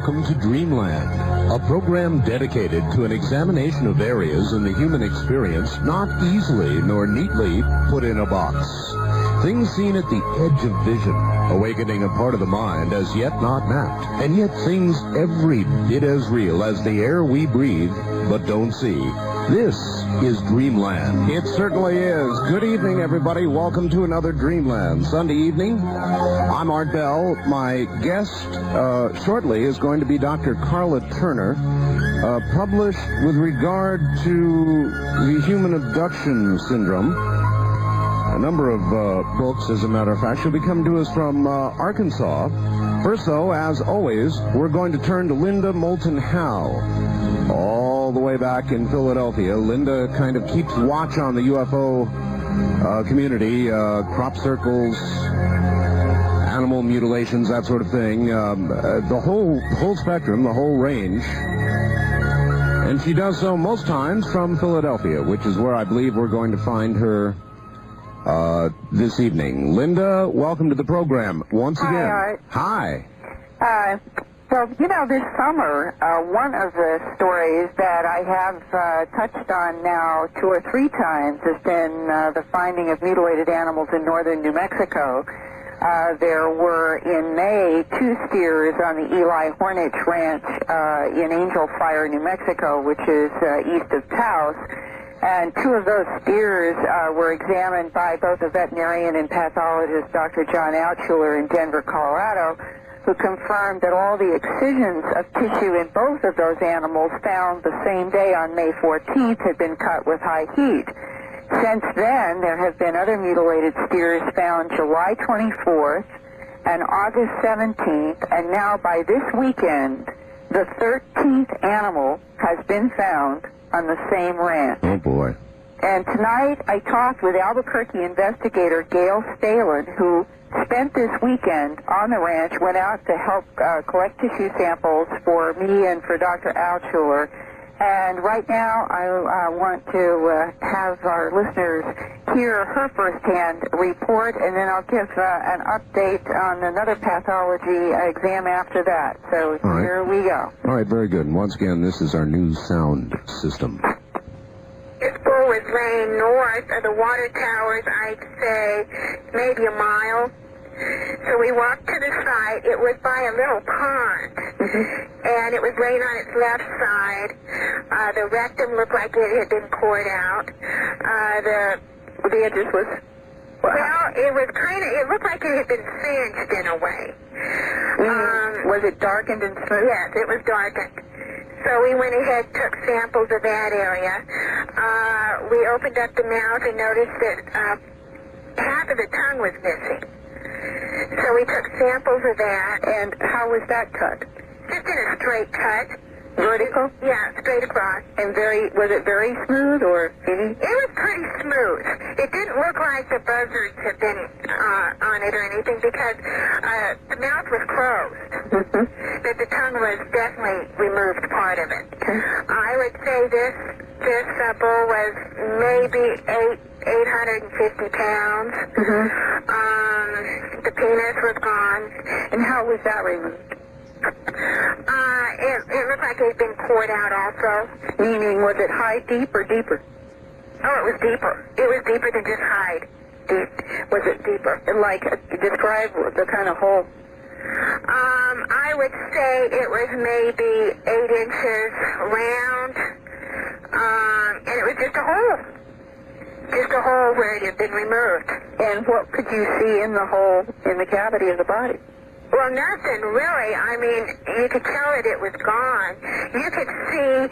welcome to Dreamland, a program dedicated to an examination of areas in the human experience not easily nor neatly put in a box. Things seen at the edge of vision, awakening a part of the mind as yet not mapped, and yet things every bit as real as the air we breathe but don't see. This is Dreamland. It certainly is. Good evening, everybody. Welcome to another Dreamland Sunday evening. I'm Art Bell. My guest shortly is going to be Dr. Karla Turner, published with regard to the human abduction syndrome. A number of books, as a matter of fact. She'll be coming to us from Arkansas. First, though, as always, we're going to turn to Linda Moulton Howe, all the way back in Philadelphia. Linda kind of keeps watch on the UFO community, crop circles, animal mutilations, that sort of thing, the whole spectrum, the whole range. And she does so most times from Philadelphia, which is where I believe we're going to find her this evening. Linda, welcome to the program once again. Art. Hi. Well, you know, this summer, one of the stories that I have touched on now 2 or 3 times has been the finding of mutilated animals in northern New Mexico. There were, in May, 2 steers on the Eli Hornich Ranch in Angel Fire, New Mexico, which is east of Taos. And 2 of those steers were examined by both a veterinarian and pathologist, Dr. John Altschuler in Denver, Colorado, who confirmed that all the excisions of tissue in both of those animals found the same day on May 14th had been cut with high heat. Since then, there have been other mutilated steers found July 24th and August 17th, and now by this weekend, the 13th animal has been found on the same ranch. Oh, boy. And tonight I talked with Albuquerque investigator Gail Stalin, who spent this weekend on the ranch, went out to help collect tissue samples for me and for Dr. Altschuler. And right now I want to have our listeners hear her firsthand report, and then I'll give an update on another pathology exam after that. So here we go. All right, very good. And once again, this is our new sound system. This bull was laying north of the water towers, I'd say maybe a mile. So we walked to the site. It was by a little pond, and it was laying on its left side. The rectum looked like it had been cored out. The edges was... Well, it was kind of, it looked like it had been singed in a way. Was it darkened and smooth? Yes, it was darkened. So we went ahead, took samples of that area. We opened up the mouth and noticed that half of the tongue was missing. So we took samples of that. And how was that cut? Just in a straight cut. Vertical? Yeah, straight across. And was it very smooth or any? It was pretty smooth. It didn't look like the buzzards had been on it or anything because the mouth was closed. But the tongue was definitely removed part of it. I would say this bull was maybe 850 pounds. The penis was gone. And how was that removed? It looked like it had been poured out also. Meaning, was it high, deep, or deeper? Oh, it was deeper. It was deeper than just hide. Deep. Was it deeper? Like, describe the kind of hole. I would say it was maybe 8 inches round, and it was just a hole. Just a hole where it had been removed. And what could you see in the hole, in the cavity of the body? Well, nothing really. I mean, you could tell that it was gone. You could see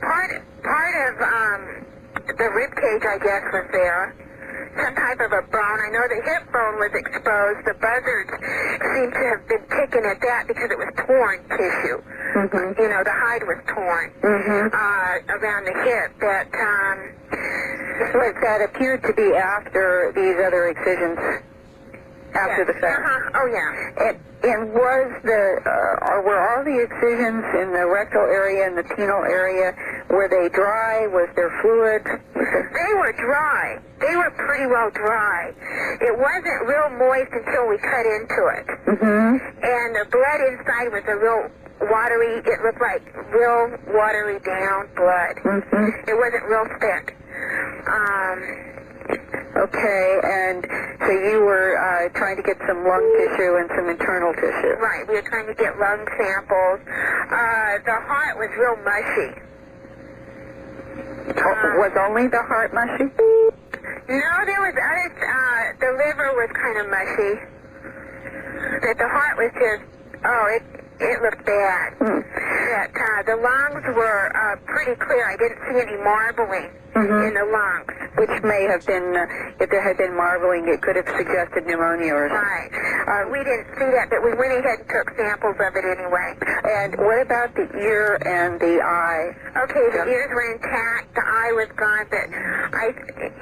part of the rib cage, I guess, was there. Some type of a bone. I know the hip bone was exposed. The buzzards seemed to have been picking at that because it was torn tissue. You know, the hide was torn around the hip. But that appeared to be after these other excisions. After the fact. Oh, yeah. And was were all the excisions in the rectal area and the penile area, Were they dry? Was there fluid? They were dry. They were pretty well dry. It wasn't real moist until we cut into it. And the blood inside was a real watery, it looked like real watery down blood. It wasn't real thick. Okay, and so you were trying to get some lung tissue and some internal tissue. Right, we were trying to get lung samples. The heart was real mushy. Was only the heart mushy? No, there was other, the liver was kind of mushy. But the heart was just, it looked bad. But the lungs were pretty clear. I didn't see any marbling in the lungs. Which may have been, if there had been marbling, it could have suggested pneumonia or something. Right. We didn't see that, but we went ahead and took samples of it anyway. And what about the ear and the eye? Okay, the ears were intact. The eye was gone, but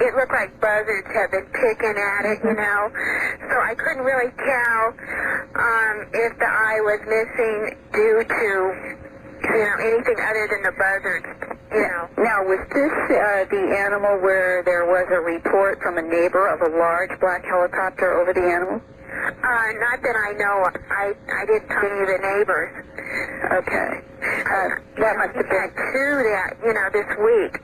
it looked like buzzards had been picking at it, you know. So I couldn't really tell if the eye was missing due to, anything other than the buzzards, Now, was this the animal where there was a report from a neighbor of a large black helicopter over the animal? Not that I know of. I didn't talk to any of the neighbors. Okay. That must have been two this week.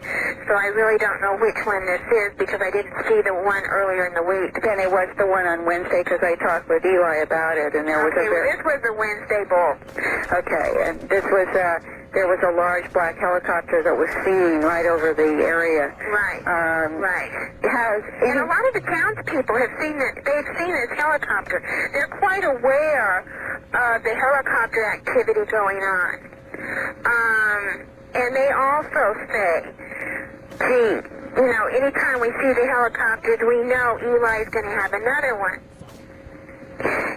So I really don't know which one this is because I didn't see the one earlier in the week. Then it was the one on Wednesday because I talked with Eli about it, and there was this was the Wednesday bull. Okay, and this was there was a large black helicopter that was seen right over the area. Right. Right. And a lot of the townspeople have seen it. They've seen this helicopter. They're quite aware of the helicopter activity going on. And they also say, gee, anytime we see the helicopters, we know Eli's going to have another one.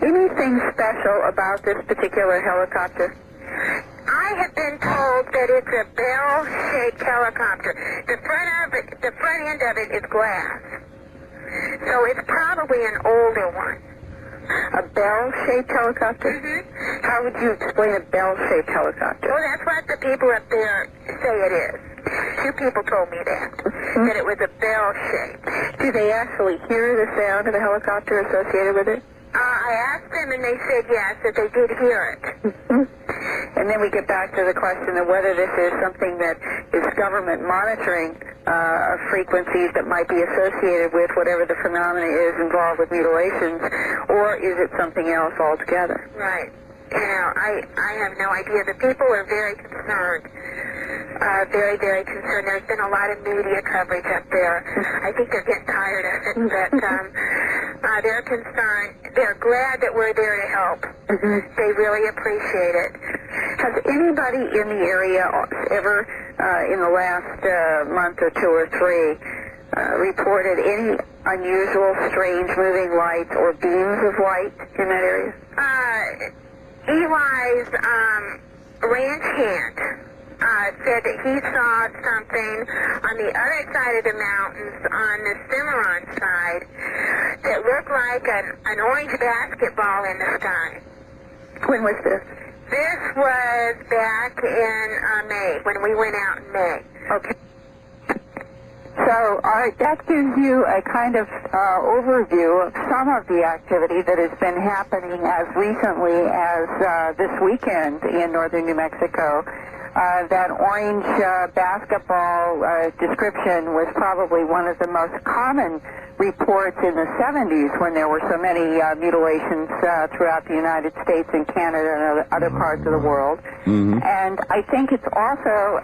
Anything special about this particular helicopter? I have been told that it's a bell-shaped helicopter. The front end of it is glass. So it's probably an older one. A bell-shaped helicopter? How would you explain a bell-shaped helicopter? Well, that's what the people up there say it is. Two people told me that it was a bell-shaped. Do they actually hear the sound of the helicopter associated with it? I asked them, and they said yes, that they did hear it. And then we get back to the question of whether this is something that is government monitoring of frequencies that might be associated with whatever the phenomena is involved with mutilations, or is it something else altogether? Right. I have no idea. The people are very concerned. Very, very concerned. There's been a lot of media coverage up there. I think they're getting tired of it, but they're concerned. They're glad that we're there to help. They really appreciate it. Has anybody in the area ever, in the last month or two or three, reported any unusual, strange moving lights or beams of light in that area? Eli's ranch hand said that he saw something on the other side of the mountains, on the Cimarron side, that looked like an orange basketball in the sky. When was this? This was back in May, when we went out in May. Okay. So that gives you a kind of overview of some of the activity that has been happening as recently as this weekend in northern New Mexico. That orange basketball description was probably one of the most common reports in the 70s when there were so many mutilations throughout the United States and Canada and other parts of the world. And I think it's also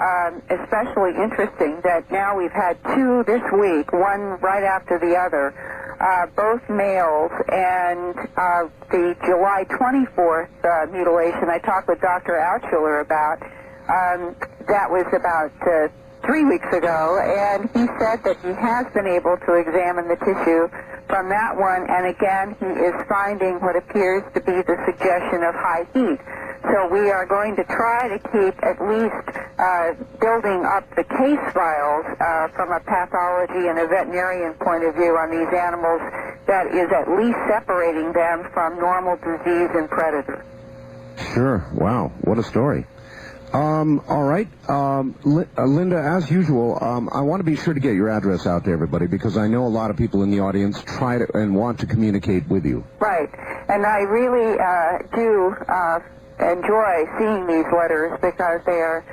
especially interesting that now we've had two this week, one right after the other, both males, and the July 24th mutilation I talked with Dr. Altschuler about. That was about 3 weeks ago, and he said that he has been able to examine the tissue from that one, and again, he is finding what appears to be the suggestion of high heat. So we are going to try to keep at least building up the case files from a pathology and a veterinarian point of view on these animals that is at least separating them from normal disease and predator. Sure. Wow. What a story. All right. Linda, as usual, I want to be sure to get your address out to everybody because I know a lot of people in the audience try to and want to communicate with you. Right. And I really do enjoy seeing these letters because they are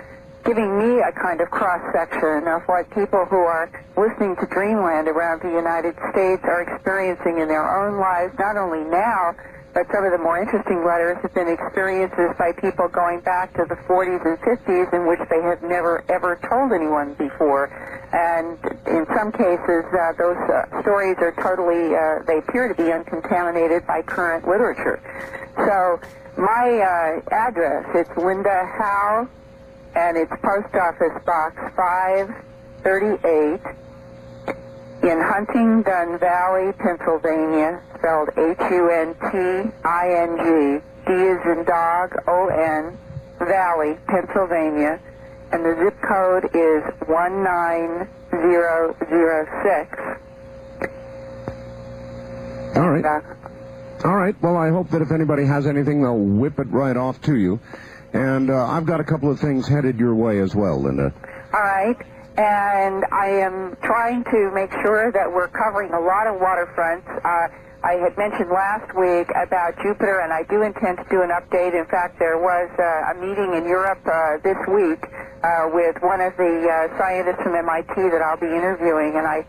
giving me a kind of cross-section of what people who are listening to Dreamland around the United States are experiencing in their own lives, not only now, but some of the more interesting letters have been experiences by people going back to the 40s and 50s in which they have never, ever told anyone before. And in some cases, those stories are totally, they appear to be uncontaminated by current literature. So my address, it's Linda Howe, and it's Post Office Box 538 in Huntingdon Valley, Pennsylvania, spelled Hunting, D as in dog, O-N, Valley, Pennsylvania, and the zip code is 19006. All right. All right. Well, I hope that if anybody has anything, they'll whip it right off to you. And I've got a couple of things headed your way as well, Linda. All right. And I am trying to make sure that we're covering a lot of waterfronts. I had mentioned last week about Jupiter, and I do intend to do an update. In fact, there was a meeting in Europe this week with one of the scientists from MIT that I'll be interviewing, and I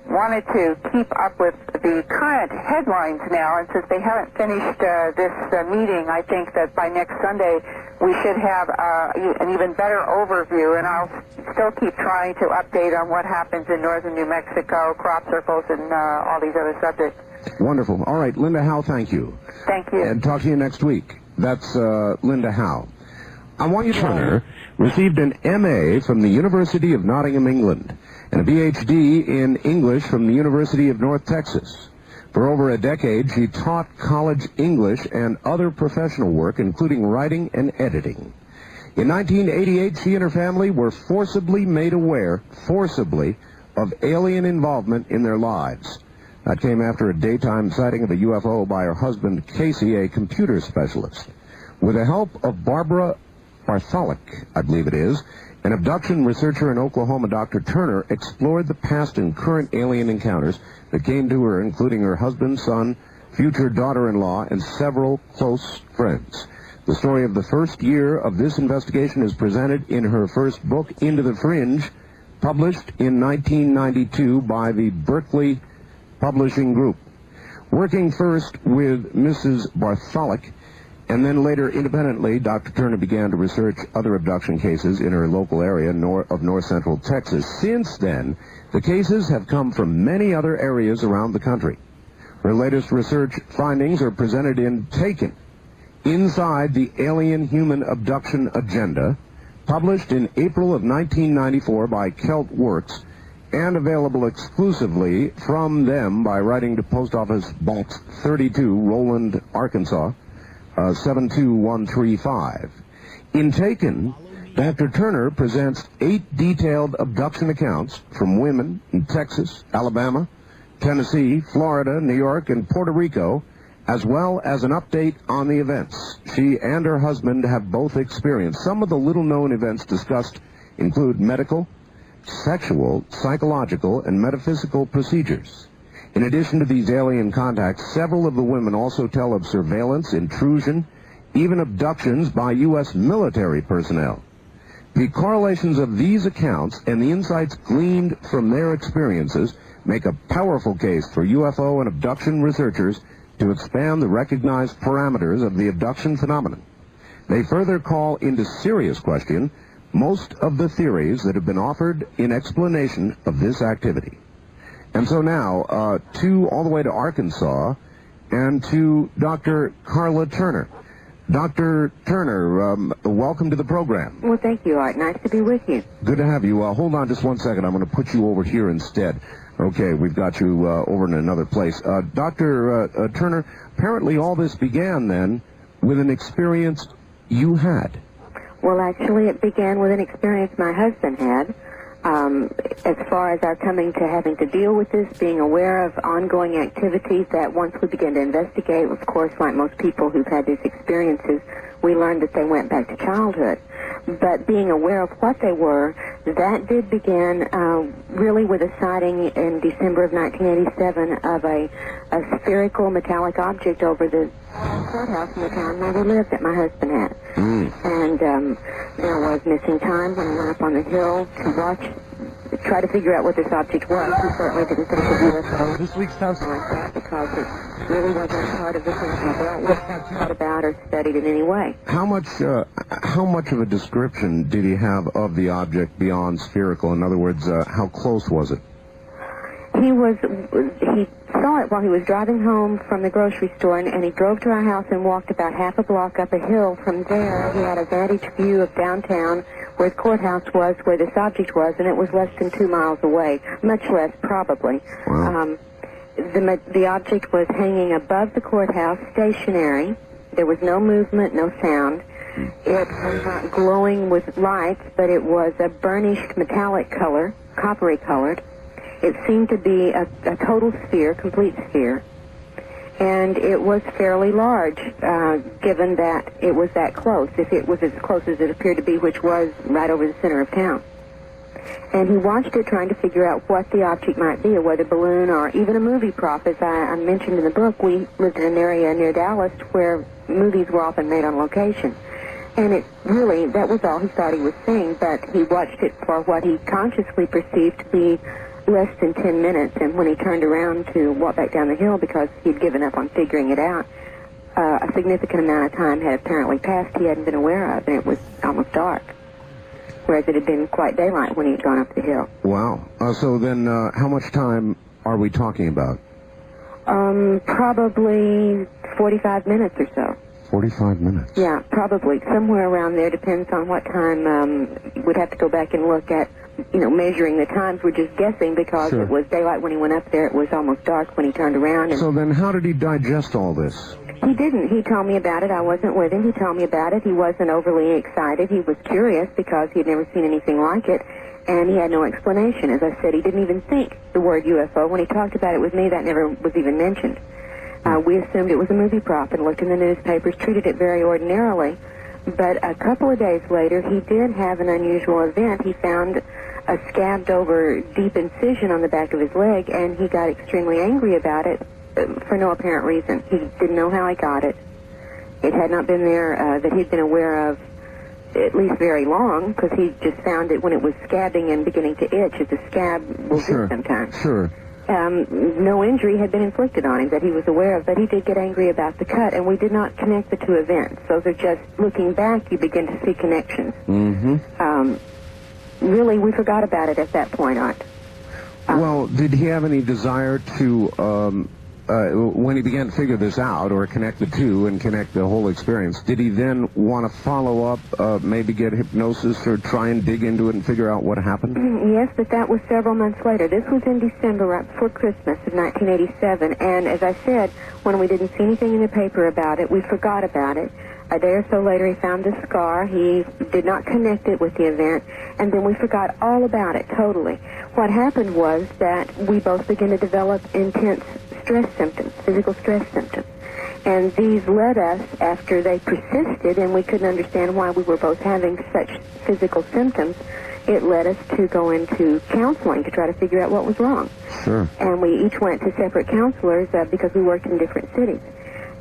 wanted to keep up with the current headlines now, and since they haven't finished this meeting, I think that by next Sunday we should have an even better overview, and I'll still keep trying to update on what happens in northern New Mexico, crop circles, and all these other subjects. Wonderful. All right, Linda Howe, thank you. Thank you. And talk to you next week. That's Linda Howe. I want you to Turner received an M.A. from the University of Nottingham, England, and a Ph.D. in English from the University of North Texas. For over a decade, she taught college English and other professional work, including writing and editing. In 1988, she and her family were forcibly made aware, of alien involvement in their lives. That came after a daytime sighting of a UFO by her husband, Casey, a computer specialist. With the help of Barbara Bartholic, I believe it is, an abduction researcher in Oklahoma, Dr. Turner, explored the past and current alien encounters that came to her, including her husband, son, future daughter-in-law, and several close friends. The story of the first year of this investigation is presented in her first book, Into the Fringe, published in 1992 by the Berkeley Publishing Group. Working first with Mrs. Bartholic, and then later independently, Dr. Turner began to research other abduction cases in her local area of north central Texas. Since then, the cases have come from many other areas around the country. Her latest research findings are presented in Taken, Inside the Alien Human Abduction Agenda, published in April of 1994 by Celt Works, and available exclusively from them by writing to Post Office Box 32, Roland, Arkansas, 72135. In Taken, Dr. Turner presents 8 detailed abduction accounts from women in Texas, Alabama, Tennessee, Florida, New York, and Puerto Rico, as well as an update on the events she and her husband have both experienced. Some of the little-known events discussed include medical, sexual, psychological, and metaphysical procedures. In addition to these alien contacts, several of the women also tell of surveillance, intrusion, even abductions by U.S. military personnel. The correlations of these accounts and the insights gleaned from their experiences make a powerful case for UFO and abduction researchers to expand the recognized parameters of the abduction phenomenon. They further call into serious question most of the theories that have been offered in explanation of this activity. And so now, all the way to Arkansas, and to Dr. Karla Turner. Dr. Turner, welcome to the program. Well, thank you, Art. Nice to be with you. Good to have you. Hold on just one second. I'm going to put you over here instead. Okay, we've got you over in another place. Dr. Turner, apparently all this began then with an experience you had. Well, actually, it began with an experience my husband had. As far as our coming to having to deal with this, being aware of ongoing activities that once we began to investigate, of course, like most people who've had these experiences, we learned that they went back to childhood. but being aware of what they were, that did begin really with a sighting in December of 1987 of a spherical metallic object over the courthouse in the town where we lived that my husband had. And there was missing time when I went up on the hill to try to figure out what this object was. We certainly didn't think of UFOs. This week's house like that because it really wasn't part of the thing I thought about or studied in any way. How much of a description did he have of the object beyond spherical? In other words, how close was it? He saw it while he was driving home from the grocery store, and he drove to our house and walked about half a block up a hill. From there, he had a vantage view of downtown where the courthouse was, where this object was, and it was less than 2 miles away, much less probably. Wow. The object was hanging above the courthouse, stationary. There was no movement, no sound. It was not glowing with lights, but it was a burnished metallic color, coppery colored. It seemed to be a total sphere, complete sphere. And it was fairly large, given that it was that close, if it was as close as it appeared to be, which was right over the center of town. And he watched it trying to figure out what the object might be, a weather balloon or even a movie prop. As I mentioned in the book, we lived in an area near Dallas where movies were often made on location. And it really, that was all he thought he was seeing, but he watched it for what he consciously perceived to be less than 10 minutes, and when he turned around to walk back down the hill because he'd given up on figuring it out, a significant amount of time had apparently passed he hadn't been aware of, and it was almost dark, whereas it had been quite daylight when he had gone up the hill. Wow. So then how much time are we talking about? Probably 45 minutes or so. 45 minutes? Yeah, probably. Somewhere around there. Depends on what time. We'd have to go back and look at, measuring the times. We're just guessing because Sure. It was daylight when he went up there. It was almost dark when he turned around. And So then how did he digest all this? he didn't. He told me about it. I wasn't with him. He told me about it. He wasn't overly excited. He was curious because he had never seen anything like it, and he had no explanation. As I said, he didn't even think the word UFO. When he talked about it with me, that never was even mentioned. We assumed it was a movie prop and looked in the newspapers, treated it very ordinarily. But a couple of days later, he did have an unusual event. He found a scabbed over deep incision on the back of his leg, and he got extremely angry about it for no apparent reason. He didn't know how he got it. It had not been there that he'd been aware of at least very long, because he just found it when it was scabbing and beginning to itch, as a scab will do sometimes. Sure. No injury had been inflicted on him that he was aware of, but he did get angry about the cut, and we did not connect the two events. Those are just, looking back, you begin to see connections. Mm-hmm. Really, we forgot about it at that point, Art. Well, did he have any desire to, when he began to figure this out, or connect the two and connect the whole experience, did he then want to follow up, maybe get hypnosis or try and dig into it and figure out what happened? Yes, but that was several months later. This was in December, right before Christmas of 1987, and as I said, when we didn't see anything in the paper about it, we forgot about it. A day or so later, he found the scar. He did not connect it with the event, and then we forgot all about it, totally. What happened was that we both began to develop intense stress symptoms, physical stress symptoms. And these led us, after they persisted, and we couldn't understand why we were both having such physical symptoms, it led us to go into counseling to try to figure out what was wrong. Sure. And we each went to separate counselors because we worked in different cities.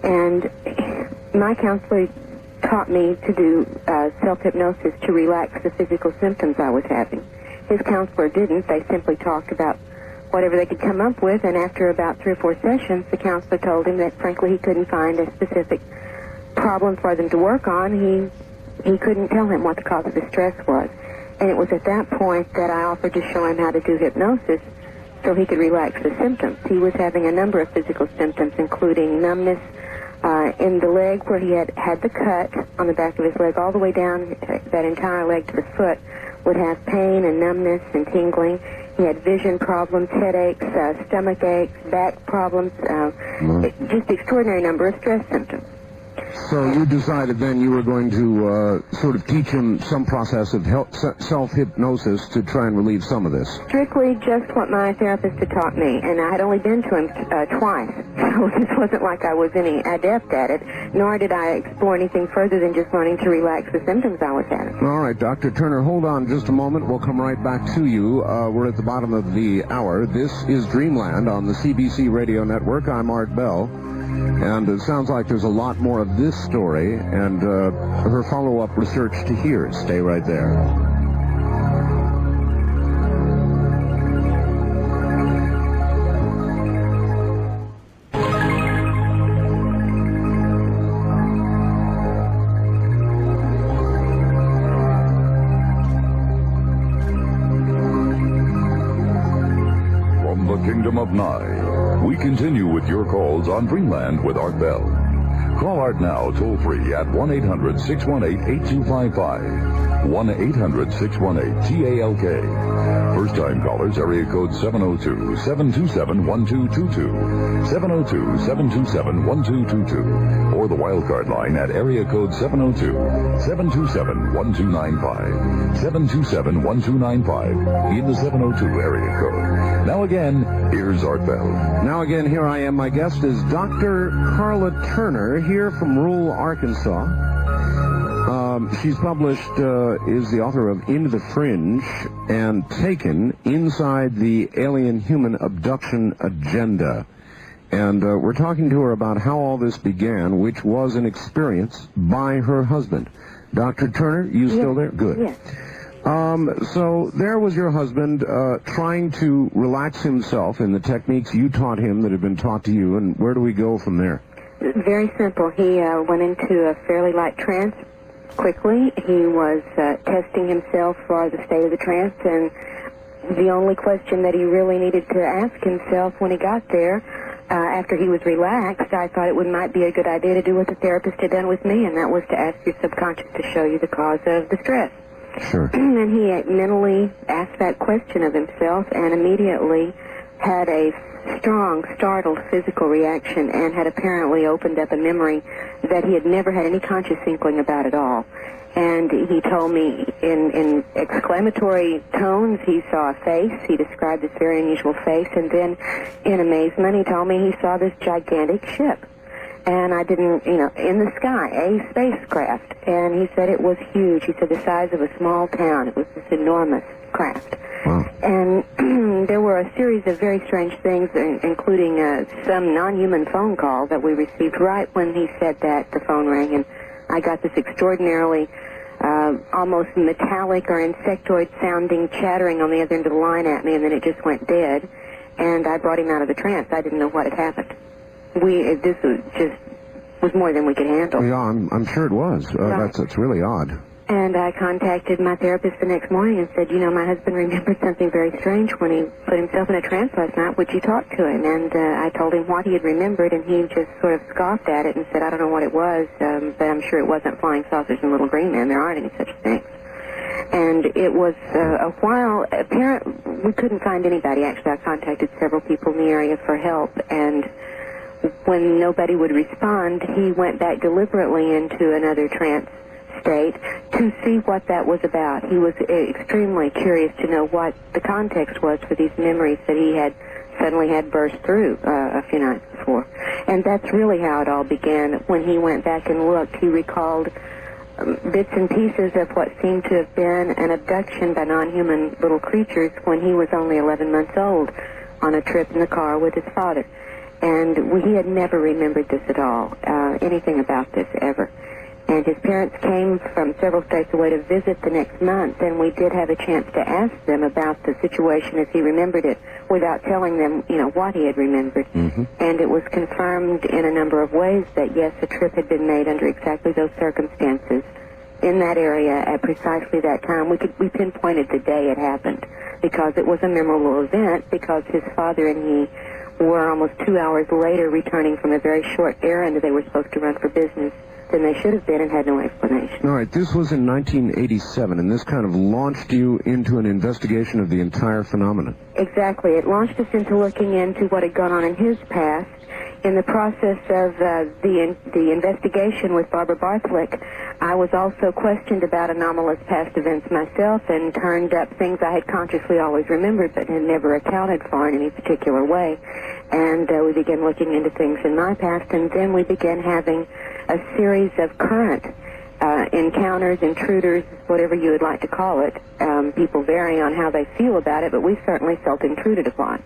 And my counselor taught me to do self-hypnosis to relax the physical symptoms I was having. His counselor didn't. They simply talked about whatever they could come up with, and after about 3 or 4 sessions, the counselor told him that, frankly, he couldn't find a specific problem for them to work on. He couldn't tell him what the cause of the stress was. And it was at that point that I offered to show him how to do hypnosis so he could relax the symptoms. He was having a number of physical symptoms, including numbness in the leg where he had the cut on the back of his leg, all the way down that entire leg to the foot, would have pain and numbness and tingling. He had vision problems, headaches, stomach aches, back problems, just extraordinary number of stress symptoms. So you decided then you were going to sort of teach him some process of self-hypnosis to try and relieve some of this. Strictly just what my therapist had taught me, and I had only been to him twice, so this wasn't like I was any adept at it, nor did I explore anything further than just learning to relax the symptoms I was having. All right, Dr. Turner, hold on just a moment. We'll come right back to you. We're at the bottom of the hour. This is Dreamland on the CBC Radio Network. I'm Art Bell. And it sounds like there's a lot more of this story and her follow-up research to hear. Stay right there. From the Kingdom of Nye, we continue with your calls on Dreamland with Art Bell. Call Art now toll-free at 1-800-618-8255. 1-800-618-TALK. First-time callers, area code 702-727-1222. 702-727-1222. Or the wildcard line at area code 702-727-1295. 727-1295 in the 702 area code. Now again, here's Art Bell. Now again, here I am. My guest is Dr. Karla Turner, here from rural Arkansas. She's published, is the author of Into the Fringe and Taken, Inside the Alien Human Abduction Agenda. And we're talking to her about how all this began, which was an experience by her husband. Dr. Turner, you still there? Good. Yes. So there was your husband trying to relax himself in the techniques you taught him that had been taught to you, and where do we go from there? Very simple. He went into a fairly light trance quickly. He was testing himself for the state of the trance, and the only question that he really needed to ask himself when he got there, after he was relaxed, I thought it might be a good idea to do what the therapist had done with me, and that was to ask your subconscious to show you the cause of the stress. Sure. And he mentally asked that question of himself and immediately had a strong, startled physical reaction and had apparently opened up a memory that he had never had any conscious inkling about at all. And he told me in exclamatory tones he saw a face. He described this very unusual face. And then in amazement he told me he saw this gigantic ship. And I didn't, in the sky, a spacecraft. And he said it was huge. He said the size of a small town. It was this enormous craft. Wow. And there were a series of very strange things, including some non-human phone call that we received right when he said that. The phone rang, and I got this extraordinarily almost metallic or insectoid-sounding chattering on the other end of the line at me, and then it just went dead. And I brought him out of the trance. I didn't know what had happened. This was more than we could handle. Yeah, I'm sure it was. That's really odd. And I contacted my therapist the next morning and said, my husband remembered something very strange when he put himself in a trance last night. Would you talk to him? And I told him what he had remembered, and he just sort of scoffed at it and said, I don't know what it was, but I'm sure it wasn't flying saucers and little green men. There aren't any such things. And it was a while. We couldn't find anybody. Actually, I contacted several people in the area for help, and when nobody would respond, he went back deliberately into another trance state to see what that was about. He was extremely curious to know what the context was for these memories that he had suddenly had burst through a few nights before. And that's really how it all began. When he went back and looked, he recalled bits and pieces of what seemed to have been an abduction by non-human little creatures when he was only 11 months old on a trip in the car with his father. And he had never remembered this at all, anything about this ever. And his parents came from several states away to visit the next month, and we did have a chance to ask them about the situation as he remembered it without telling them, what he had remembered. Mm-hmm. And it was confirmed in a number of ways that, yes, a trip had been made under exactly those circumstances in that area at precisely that time. We pinpointed the day it happened because it was a memorable event, because his father and he were almost 2 hours later returning from a very short errand they were supposed to run for business than they should have been and had no explanation. All right, this was in 1987, and this kind of launched you into an investigation of the entire phenomenon. Exactly. It launched us into looking into what had gone on in his past. In the process of the investigation with Barbara Barthlick, I was also questioned about anomalous past events myself and turned up things I had consciously always remembered but had never accounted for in any particular way. And we began looking into things in my past, and then we began having a series of current encounters, intruders, whatever you would like to call it. People vary on how they feel about it, but we certainly felt intruded upon.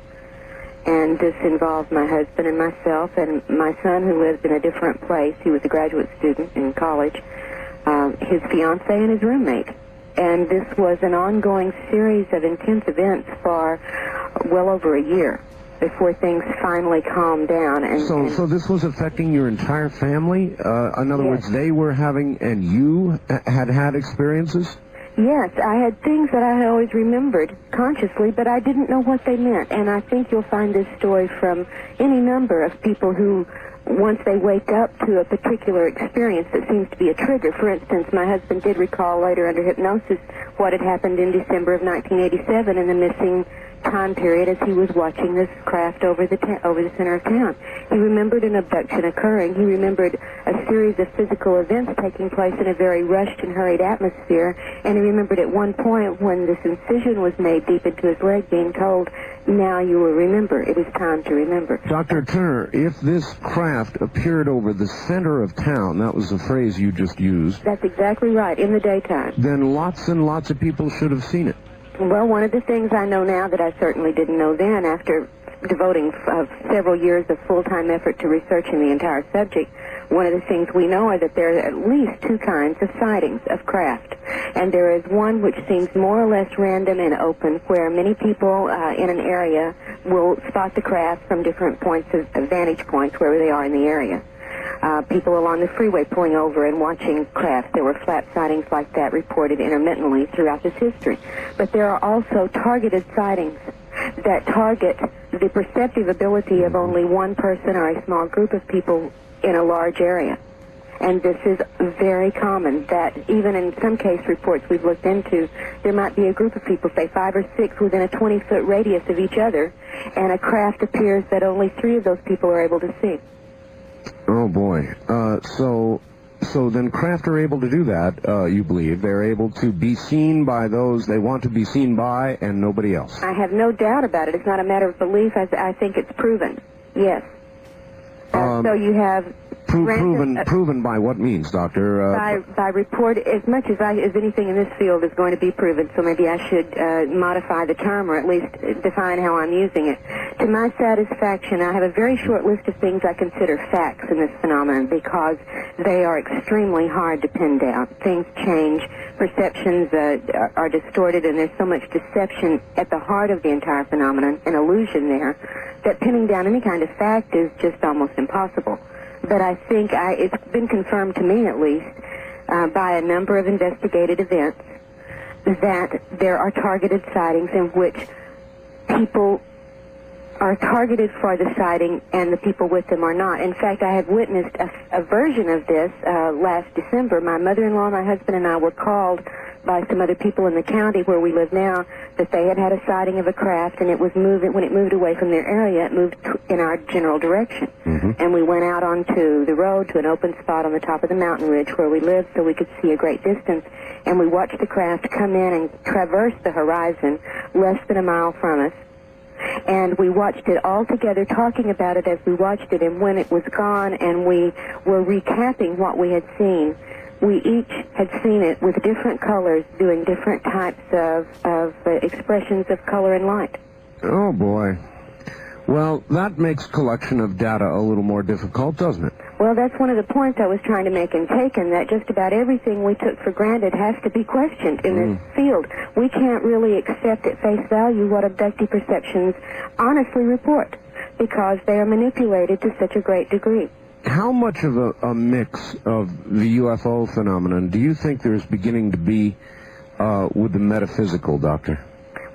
And this involved my husband and myself and my son, who lives in a different place. He was a graduate student in college, his fiancée and his roommate. And this was an ongoing series of intense events for well over a year before things finally calmed down. And so this was affecting your entire family? In other words, they were having, and you had experiences? Yes, I had things that I had always remembered consciously, but I didn't know what they meant. And I think you'll find this story from any number of people who, once they wake up to a particular experience that seems to be a trigger. For instance, my husband did recall later under hypnosis what had happened in December of 1987 in the missing time period as he was watching this craft over the center of town. He remembered an abduction occurring. He remembered a series of physical events taking place in a very rushed and hurried atmosphere, and he remembered at one point when this incision was made deep into his leg, being told, "Now you will remember. It is time to remember." Dr. Turner, if this craft appeared over the center of town, that was the phrase you just used. That's exactly right, in the daytime. Then lots and lots of people should have seen it. Well, one of the things I know now that I certainly didn't know then, after devoting several years of full-time effort to researching the entire subject, one of the things we know are that there are at least two kinds of sightings of craft. And there is one which seems more or less random and open, where many people in an area will spot the craft from different points of vantage points wherever they are in the area. People along the freeway pulling over and watching crafts. There were flat sightings like that reported intermittently throughout this history. But there are also targeted sightings that target the perceptive ability of only one person or a small group of people in a large area. And this is very common, that even in some case reports we've looked into, there might be a group of people, say 5 or 6, within a 20-foot radius of each other, and a craft appears that only 3 of those people are able to see. Oh, boy. So then craft are able to do that, you believe. They're able to be seen by those they want to be seen by and nobody else. I have no doubt about it. It's not a matter of belief. I think it's proven. Yes. So you have... Proven by what means, Doctor? By report, as much as anything in this field is going to be proven, so maybe I should modify the term or at least define how I'm using it. To my satisfaction, I have a very short list of things I consider facts in this phenomenon because they are extremely hard to pin down. Things change, perceptions are distorted, and there's so much deception at the heart of the entire phenomenon, an illusion there, that pinning down any kind of fact is just almost impossible. But I think it's been confirmed to me, at least, by a number of investigated events, that there are targeted sightings in which people are targeted for the sighting and the people with them are not. In fact, I have witnessed a version of this last December. My mother-in-law, my husband, and I were called by some other people in the county where we live now that they had had a sighting of a craft, and it was moving. When it moved away from their area, it moved in our general direction. Mm-hmm. And we went out onto the road to an open spot on the top of the mountain ridge where we lived so we could see a great distance, and we watched the craft come in and traverse the horizon less than a mile from us. And we watched it all together, talking about it as we watched it, and when it was gone and we were recapping what we had seen, we each had seen it with different colors doing different types of expressions of color and light. Oh, boy. Well, that makes collection of data a little more difficult, doesn't it? Well, that's one of the points I was trying to make and taken, that just about everything we took for granted has to be questioned in this field. We can't really accept at face value what abductee perceptions honestly report because they are manipulated to such a great degree. How much of a mix of the UFO phenomenon do you think there's beginning to be with the metaphysical, Doctor?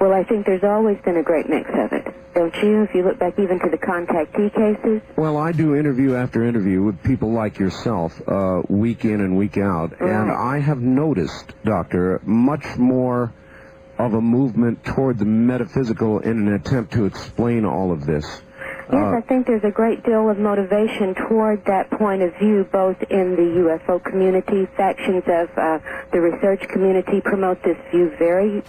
Well, I think there's always been a great mix of it. don't you? If you look back even to the contactee cases. Well, I do interview after interview with people like yourself, week in and week out, Right. and I have noticed, Doctor, much more of a movement toward the metaphysical in an attempt to explain all of this. Yes, I think there's a great deal of motivation toward that point of view, both in the UFO community. Factions of the research community promote this view very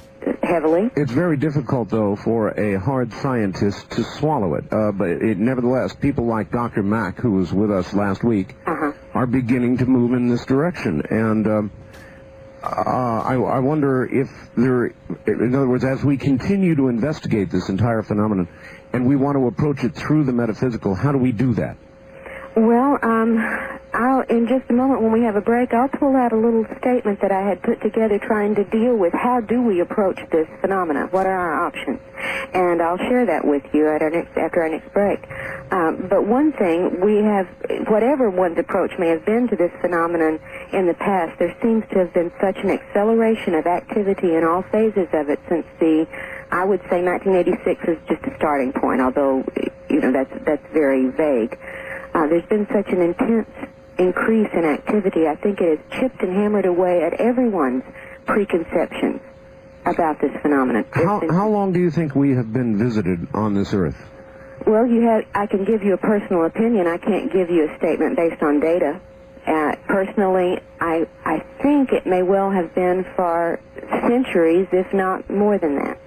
heavily. It's very difficult, though, for a hard scientist to swallow it. But nevertheless, people like Dr. Mack, who was with us last week, are beginning to move in this direction. And I wonder if there, in other words, as we continue to investigate this entire phenomenon, and we want to approach it through the metaphysical, how do we do that? Well, in just a moment when we have a break, I'll pull out a little statement that I had put together trying to deal with how do we approach this phenomena, what are our options, and I'll share that with you after our next break. But one thing, we have, whatever one's approach may have been to this phenomenon in the past, there seems to have been such an acceleration of activity in all phases of it since I would say 1986 is just a starting point, although, that's very vague. There's been such an intense increase in activity. I think it has chipped and hammered away at everyone's preconceptions about this phenomenon. How long do you think we have been visited on this earth? Well, I can give you a personal opinion. I can't give you a statement based on data. Personally, I think it may well have been for centuries, if not more than that.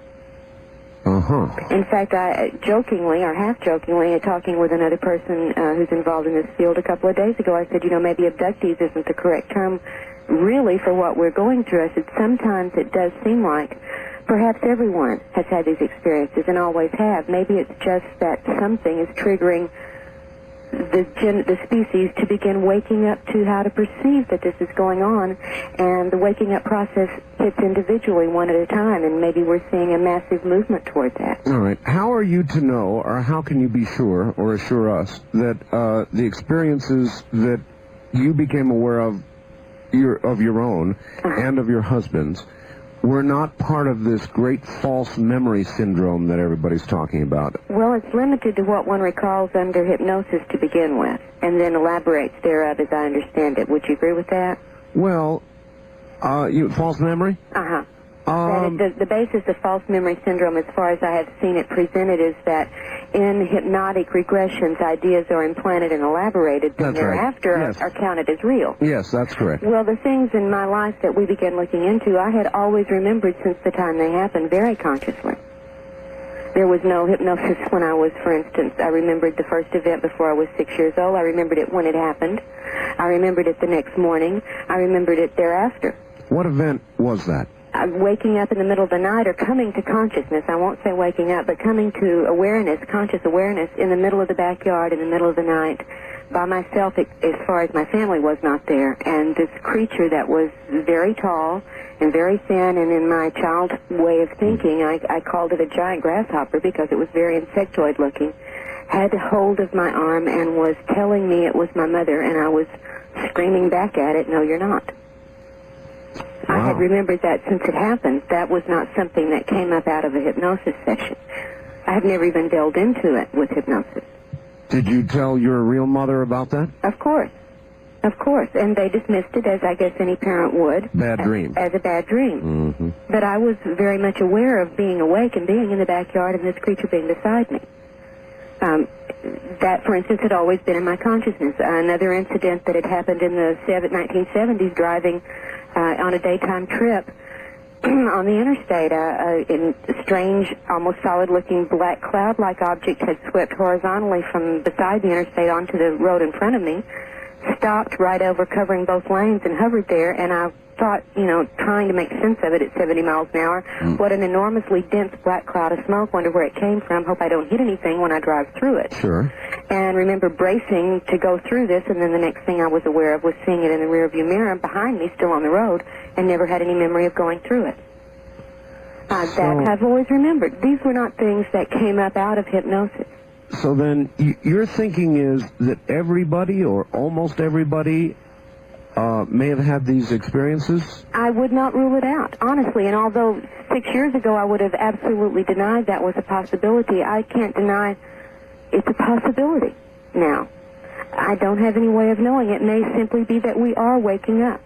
In fact, I jokingly, or half-jokingly, talking with another person who's involved in this field a couple of days ago, I said, maybe abductees isn't the correct term really for what we're going through. I said, sometimes it does seem like perhaps everyone has had these experiences and always have. Maybe it's just that something is triggering the species to begin waking up to how to perceive that this is going on, and the waking up process hits individually one at a time, and maybe we're seeing a massive movement toward that. All right. How are you to know, or how can you be sure, or assure us, that the experiences that you became aware of your own and of your husband's were not part of this great false memory syndrome that everybody's talking about? Well, it's limited to what one recalls under hypnosis to begin with, and then elaborates thereof as I understand it. Would you agree with that? Well, false memory? The basis of false memory syndrome, as far as I have seen it presented, is that in hypnotic regressions, ideas are implanted and elaborated, and thereafter are counted as real. Yes, that's correct. Well, the things in my life that we began looking into, I had always remembered since the time they happened very consciously. There was no hypnosis when I was, for instance, I remembered the first event before I was 6 years old. I remembered it when it happened. I remembered it the next morning. I remembered it thereafter. What event was that? Waking up in the middle of the night, or coming to consciousness. I won't say waking up, but coming to awareness, conscious awareness, in the middle of the backyard in the middle of the night by myself, as far as my family was not there. And this creature that was very tall and very thin, and in my child way of thinking, I called it a giant grasshopper because it was very insectoid looking, had hold of my arm and was telling me it was my mother, and I was screaming back at it, "No, you're not." Wow. I had remembered that since it happened. That was not something that came up out of a hypnosis session. I have never even delved into it with hypnosis. Did you tell your real mother about that? Of course. Of course. And they dismissed it, as I guess any parent would. Bad dream. As a bad dream. But I was very much aware of being awake and being in the backyard and this creature being beside me. That, for instance, had always been in my consciousness. Another incident that had happened in the 1970s, driving on a daytime trip on the interstate, a strange, almost solid-looking black cloud-like object had swept horizontally from beside the interstate onto the road in front of me, stopped right over, covering both lanes, and hovered there, and I thought, trying to make sense of it at 70 miles an hour, what an enormously dense black cloud of smoke, wonder where it came from, hope I don't hit anything when I drive through it. Sure. And remember bracing to go through this, and then the next thing I was aware of was seeing it in the rearview mirror behind me, still on the road, and never had any memory of going through it. That I've always remembered. These were not things that came up out of hypnosis. So then your thinking is that everybody, or almost everybody, may have had these experiences? I would not rule it out, honestly. And although 6 years ago I would have absolutely denied that was a possibility, I can't deny it's a possibility now. I don't have any way of knowing. It may simply be that we are waking up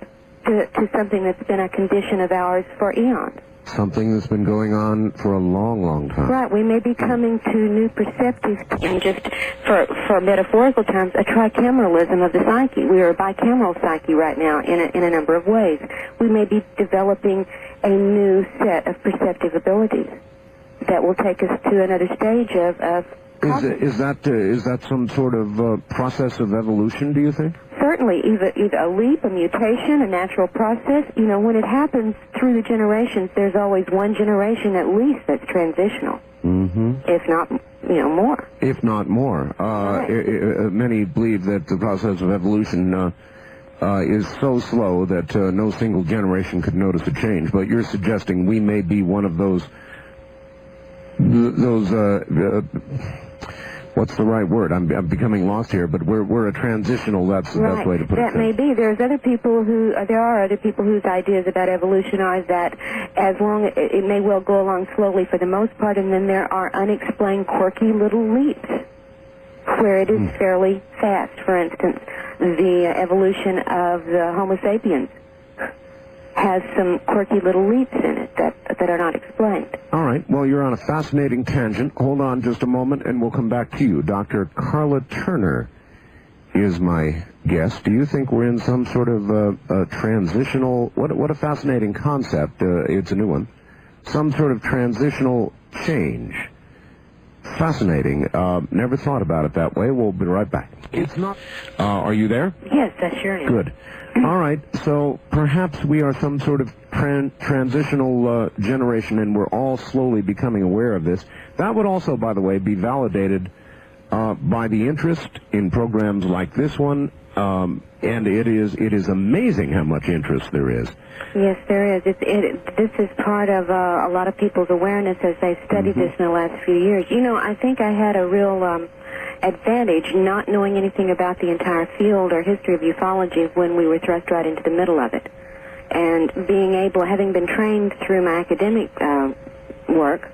to something that's been a condition of ours for eons. Something that's been going on for a long, long time. Right. We may be coming to new perceptive, and just for metaphorical terms, a tricameralism of the psyche. We are a bicameral psyche right now in a number of ways. We may be developing a new set of perceptive abilities that will take us to another stage of Is that some sort of process of evolution, do you think? Certainly, either a leap, a mutation, a natural process. You know, when it happens through the generations, there's always one generation at least that's transitional. Mm-hmm. If not, more. If not more. Right. Many believe that the process of evolution is so slow that no single generation could notice a change. But you're suggesting we may be one of those what's the right word? I'm becoming lost here, but we're a transitional. That's the best way to put it. That may be. There are other people whose ideas about evolution are that as long it may well go along slowly for the most part, and then there are unexplained, quirky little leaps where it is fairly fast. For instance, the evolution of the Homo sapiens has some quirky little leaps in it that are not explained. All right. Well, you're on a fascinating tangent. Hold on just a moment, and we'll come back to you. Dr. Karla Turner is my guest. Do you think we're in some sort of transitional... What a fascinating concept. It's a new one. Some sort of transitional change. Fascinating. Never thought about it that way. We'll be right back. It's not... are you there? Yes, I sure am. Good. All right, so perhaps we are some sort of transitional generation, and we're all slowly becoming aware of this. That would also, by the way, be validated by the interest in programs like this one, and it is amazing how much interest there is. Yes, there is. This is part of a lot of people's awareness as they studied this in the last few years. You know, I think I had a real advantage not knowing anything about the entire field or history of ufology when we were thrust right into the middle of it. And being able, having been trained through my academic work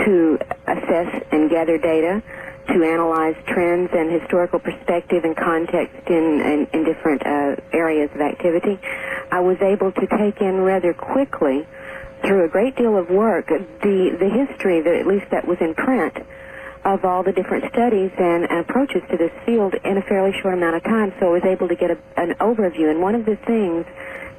to assess and gather data, to analyze trends and historical perspective and context in different areas of activity, I was able to take in rather quickly, through a great deal of work, the history, at least that was in print, of all the different studies and approaches to this field in a fairly short amount of time, so I was able to get an overview. And one of the things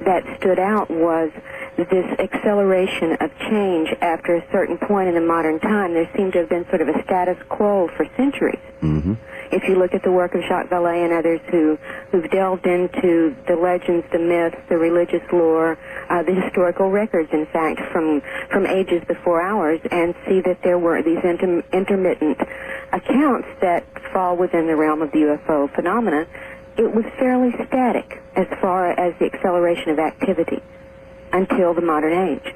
that stood out was this acceleration of change after a certain point in the modern time. There seemed to have been sort of a status quo for centuries. Mm-hmm. If you look at the work of Jacques Vallée and others who've delved into the legends, the myths, the religious lore, the historical records, in fact, from ages before ours, and see that there were these intermittent accounts that fall within the realm of the UFO phenomena, it was fairly static as far as the acceleration of activity until the modern age.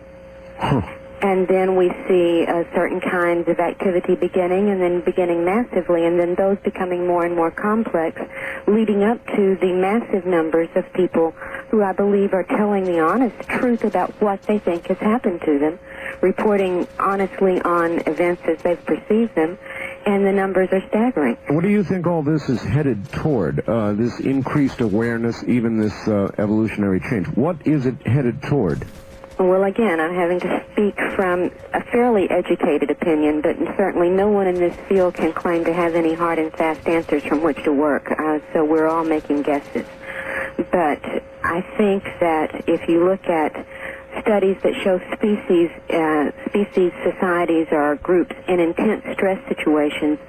Huh. And then we see certain kinds of activity beginning, and then beginning massively, and then those becoming more and more complex, leading up to the massive numbers of people who I believe are telling the honest truth about what they think has happened to them, reporting honestly on events as they've perceived them, and the numbers are staggering. What do you think all this is headed toward, this increased awareness, even this evolutionary change? What is it headed toward? Well, again, I'm having to speak from a fairly educated opinion, but certainly no one in this field can claim to have any hard and fast answers from which to work, so we're all making guesses. But I think that if you look at studies that show species societies or groups in intense stress situations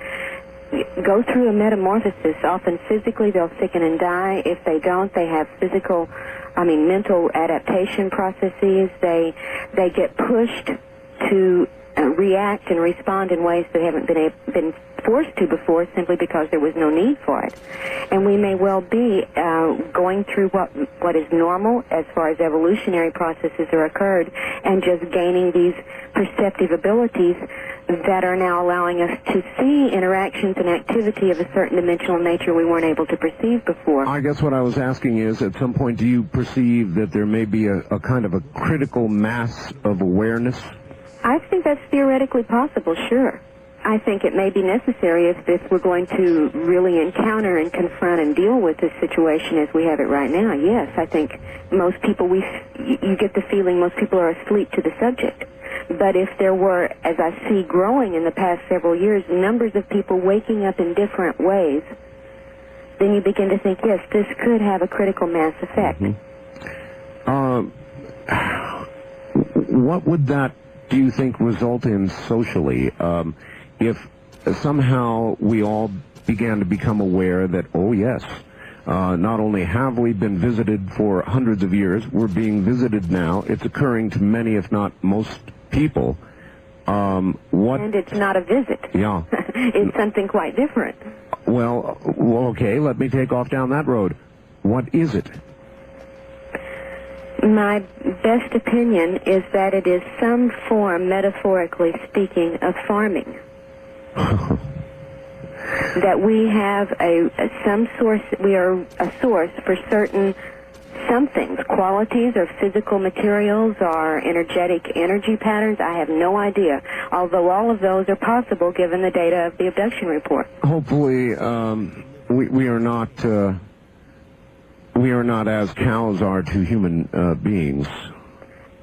go through a metamorphosis. Often physically they'll sicken and die. If they don't, they have mental adaptation processes. They get pushed to react and respond in ways that haven't been forced to before, simply because there was no need for it. And we may well be going through what is normal as far as evolutionary processes are occurred, and just gaining these perceptive abilities that are now allowing us to see interactions and activity of a certain dimensional nature we weren't able to perceive before. I guess what I was asking is, at some point, do you perceive that there may be a kind of a critical mass of awareness? I think that's theoretically possible, sure. I think it may be necessary if we're going to really encounter and confront and deal with this situation as we have it right now. Yes, I think most people, you get the feeling most people are asleep to the subject. But if there were, as I see growing in the past several years, numbers of people waking up in different ways, then you begin to think, yes, this could have a critical mass effect. What would that, do you think, result in socially? If somehow we all began to become aware that, oh yes, not only have we been visited for hundreds of years, we're being visited now. It's occurring to many, if not most people. And it's not a visit. Yeah. It's something quite different. Well, okay, let me take off down that road. What is it? My best opinion is that it is some form, metaphorically speaking, of farming. That we have some source, we are a source for certain somethings, qualities or physical materials or energetic energy patterns. I have no idea, although all of those are possible given the data of the abduction report. Hopefully, we are not as cows are to human beings.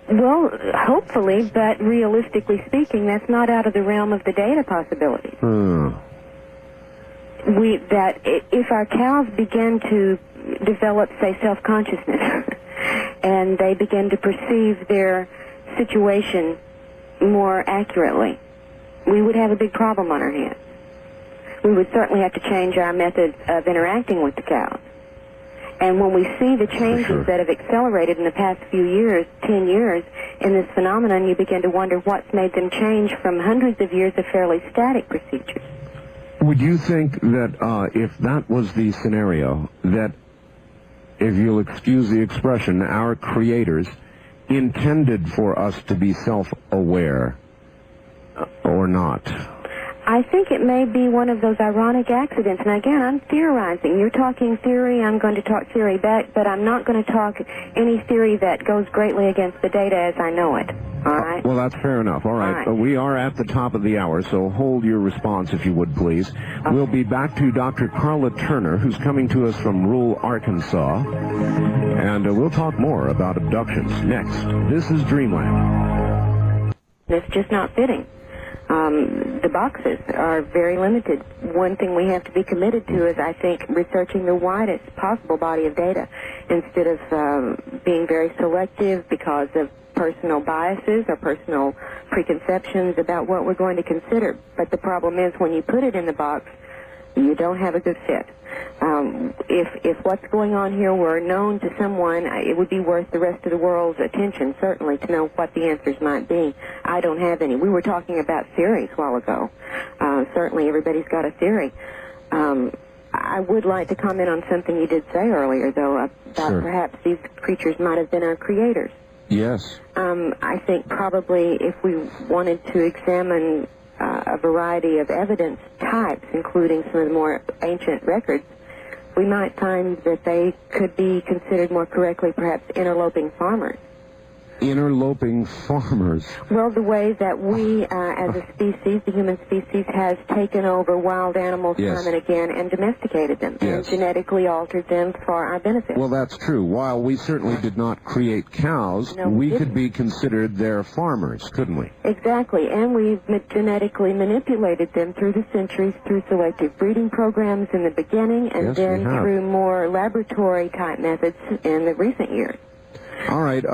Well, hopefully, but realistically speaking, that's not out of the realm of the data possibilities. That if our cows begin to develop, say, self-consciousness, and they begin to perceive their situation more accurately, we would have a big problem on our hands. We would certainly have to change our method of interacting with the cows. And when we see the changes that have accelerated in the past few years, 10 years, in this phenomenon, you begin to wonder what's made them change from hundreds of years of fairly static procedures. Would you think that if that was the scenario, that, if you'll excuse the expression, our creators intended for us to be self-aware or not? I think it may be one of those ironic accidents. And again, I'm theorizing. You're talking theory, I'm going to talk theory back, but I'm not going to talk any theory that goes greatly against the data as I know it. All right? Well, that's fair enough. All right. We are at the top of the hour, so hold your response if you would, please. Okay. We'll be back to Dr. Karla Turner, who's coming to us from rural Arkansas, and we'll talk more about abductions next. This is Dreamland. It's just not fitting. The boxes are very limited. One thing we have to be committed to is, I think, researching the widest possible body of data instead of being very selective because of personal biases or personal preconceptions about what we're going to consider. But the problem is, when you put it in the box, you don't have a good fit. If what's going on here were known to someone, it would be worth the rest of the world's attention, certainly, to know what the answers might be. I don't have any. We were talking about theories a while ago. Certainly everybody's got a theory. I would like to comment on something you did say earlier, though, about perhaps these creatures might have been our creators. Yes. I think probably if we wanted to examine a variety of evidence types, including some of the more ancient records, we might find that they could be considered more correctly perhaps interloping farmers. Interloping farmers? Well, the way that we, as a species, the human species, has taken over wild animals time and again and domesticated them and genetically altered them for our benefit. Well, that's true. While we certainly did not create cows, we could be considered their farmers, couldn't we? Exactly, and we've genetically manipulated them through the centuries through selective breeding programs in the beginning and then through more laboratory-type methods in the recent years. All right,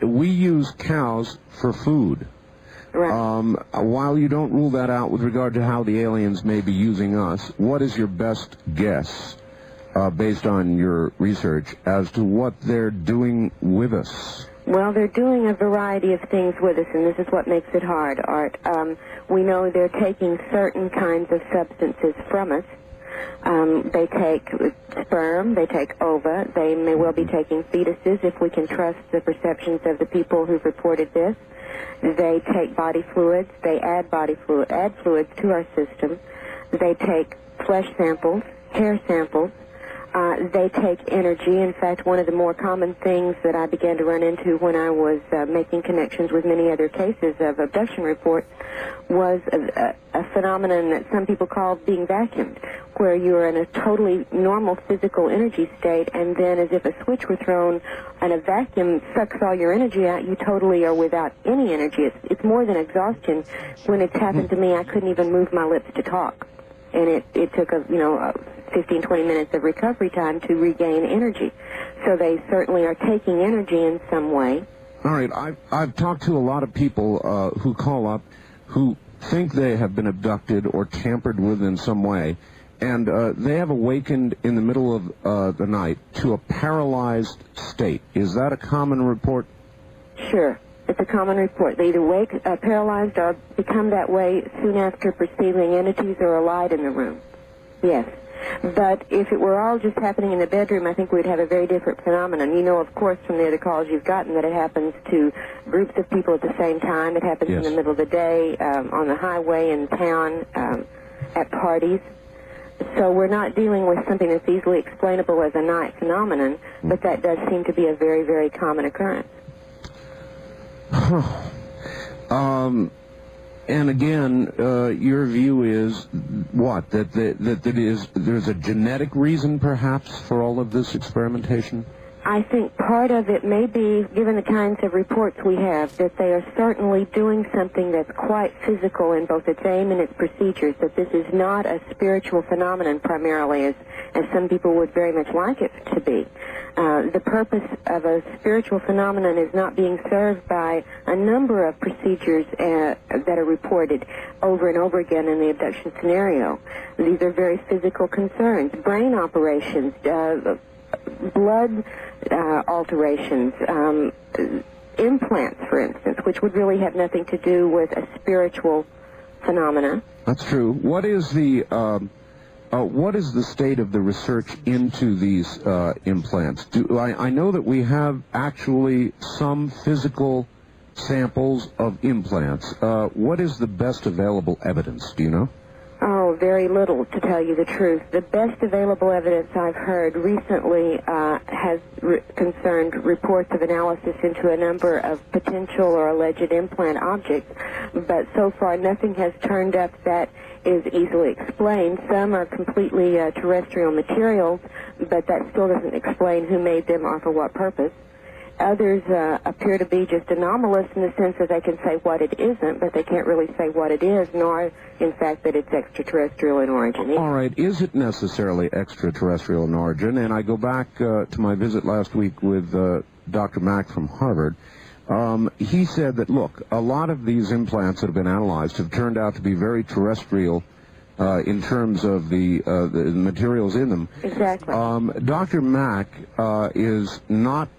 we use cows for food. Right. While you don't rule that out with regard to how the aliens may be using us, what is your best guess, based on your research, as to what they're doing with us? Well, they're doing a variety of things with us, and this is what makes it hard, Art. We know they're taking certain kinds of substances from us. They take sperm, they take ova, they may well be taking fetuses if we can trust the perceptions of the people who've reported this. They take body fluids, they add fluids to our system. They take flesh samples, hair samples. They take energy. In fact, one of the more common things that I began to run into when I was making connections with many other cases of abduction reports was a phenomenon that some people call being vacuumed, where you're in a totally normal physical energy state, and then as if a switch were thrown and a vacuum sucks all your energy out, you totally are without any energy. It's more than exhaustion. When it's happened to me, I couldn't even move my lips to talk. And it took 15, 20 minutes of recovery time to regain energy. So they certainly are taking energy in some way. All right, I've talked to a lot of people who call up who think they have been abducted or tampered with in some way, and they have awakened in the middle of the night to a paralyzed state. Is that a common report? Sure. It's a common report. They either wake paralyzed or become that way soon after perceiving entities or a light in the room. Yes. But if it were all just happening in the bedroom, I think we'd have a very different phenomenon. You know, of course, from the other calls you've gotten that it happens to groups of people at the same time. It happens in the middle of the day, on the highway, in town, at parties. So we're not dealing with something that's easily explainable as a night phenomenon, but that does seem to be a very, very common occurrence. And again, your view is what? That there's a genetic reason, perhaps, for all of this experimentation? I think part of it may be, given the kinds of reports we have, that they are certainly doing something that's quite physical in both its aim and its procedures, that this is not a spiritual phenomenon primarily, as some people would very much like it to be. The purpose of a spiritual phenomenon is not being served by a number of procedures that are reported over and over again in the abduction scenario. These are very physical concerns, brain operations, blood alterations, implants, for instance, which would really have nothing to do with a spiritual phenomena. That's true. What is the state of the research into these implants? I know that we have actually some physical samples of implants. What is the best available evidence? Do you know? Oh, very little, to tell you the truth. The best available evidence I've heard recently has concerned reports of analysis into a number of potential or alleged implant objects, but so far nothing has turned up that is easily explained. Some are completely terrestrial materials, but that still doesn't explain who made them or for what purpose. Others appear to be just anomalous in the sense that they can say what it isn't, but they can't really say what it is, nor, in fact, that it's extraterrestrial in origin either. All right. Is it necessarily extraterrestrial in origin? And I go back to my visit last week with Dr. Mack from Harvard. He said that, look, a lot of these implants that have been analyzed have turned out to be very terrestrial in terms of the materials in them. Exactly. Dr. Mack is not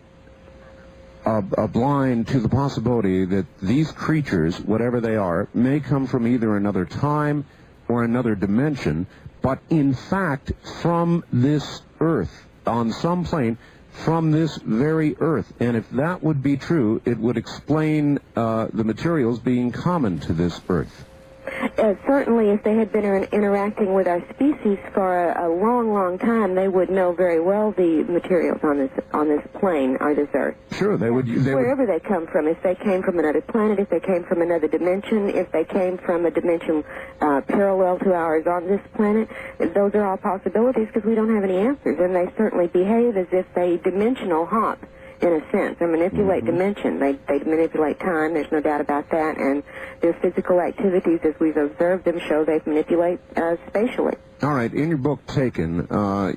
blind to the possibility that these creatures, whatever they are, may come from either another time or another dimension, but in fact from this Earth, on some plane, from this very Earth. And if that would be true, it would explain the materials being common to this Earth. Certainly, if they had been interacting with our species for a long, long time, they would know very well the materials on this plane, or this Earth. Sure, they would. Wherever they come from, if they came from another planet, if they came from another dimension, if they came from a dimension parallel to ours on this planet, those are all possibilities because we don't have any answers, and they certainly behave as if they dimensional hop. In a sense, or manipulate dimension. They manipulate time, there's no doubt about that, and their physical activities, as we've observed them, show they manipulate spatially. All right, in your book, Taken,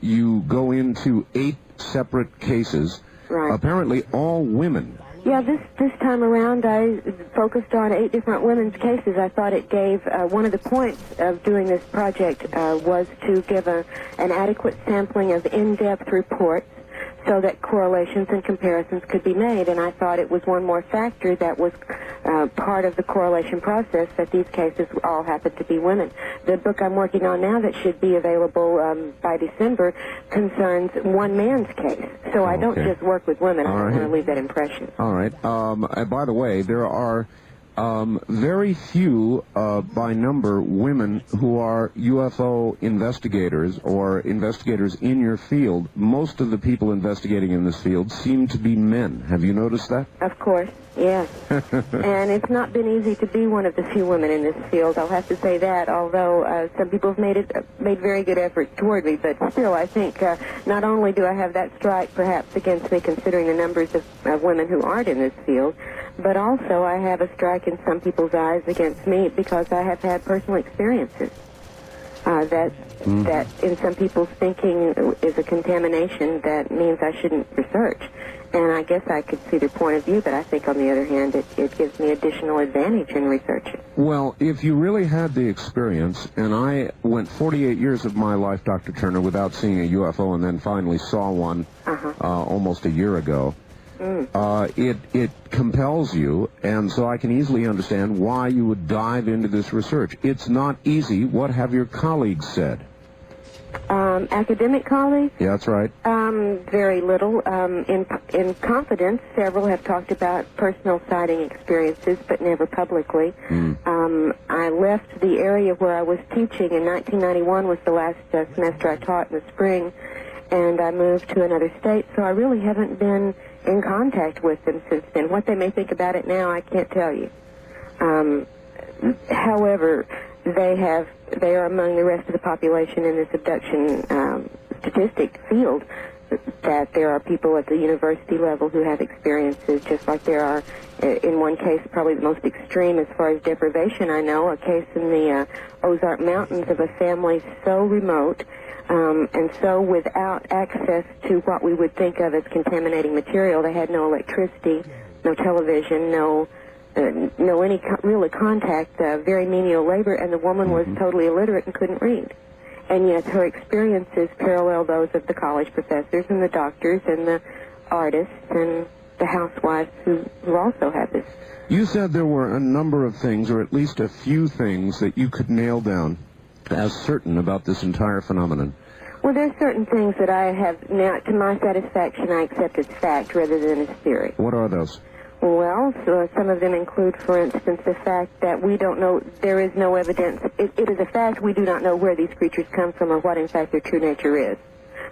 you go into 8 separate cases, right. Apparently all women. Yeah, this time around I focused on 8 different women's cases. I thought it gave, one of the points of doing this project was to give an adequate sampling of in-depth reports, so that correlations and comparisons could be made. And I thought it was one more factor that was part of the correlation process, that these cases all happened to be women. The book I'm working on now that should be available by December concerns one man's case. So I don't just work with women. I don't want to leave that impression. All right. By the way, there are very few by number women who are UFO investigators or investigators in your field. Most of the people investigating in this field seem to be men. Have you noticed that? Of course, yes. And it's not been easy to be one of the few women in this field, I'll have to say that, although some people have made very good efforts toward me. But still, I think not only do I have that strike perhaps against me, considering the numbers of women who aren't in this field, but also I have a strike in some people's eyes against me because I have had personal experiences that in some people's thinking is a contamination that means I shouldn't research. And I guess I could see their point of view, but I think on the other hand it gives me additional advantage in researching. Well, if you really had the experience, and I went 48 years of my life, Dr. Turner, without seeing a UFO and then finally saw one almost a year ago, it compels you, and so I can easily understand why you would dive into this research. It's not easy. What have your colleagues said? Academic colleagues? Yeah, that's right. Very little. In confidence, several have talked about personal sighting experiences, but never publicly. I left the area where I was teaching in 1991 was the last semester I taught in the spring, and I moved to another state, so I really haven't been in contact with them since then. What they may think about it now, I can't tell you. However, they are among the rest of the population in this abduction statistic field, that there are people at the university level who have experiences, just like there are, in one case, probably the most extreme as far as deprivation I know, a case in the Ozark Mountains of a family so remote and so without access to what we would think of as contaminating material. They had no electricity, no television, no any real contact, very menial labor, and the woman was totally illiterate and couldn't read. And yet her experiences parallel those of the college professors and the doctors and the artists and the housewives who also have this. You said there were a number of things, or at least a few things, that you could nail down as certain about this entire phenomenon. Well, there's certain things that I have now, to my satisfaction, I accept as fact rather than as theory. What are those? Well, so some of them include, for instance, the fact that we don't know, there is no evidence. It is a fact we do not know where these creatures come from or what, in fact, their true nature is.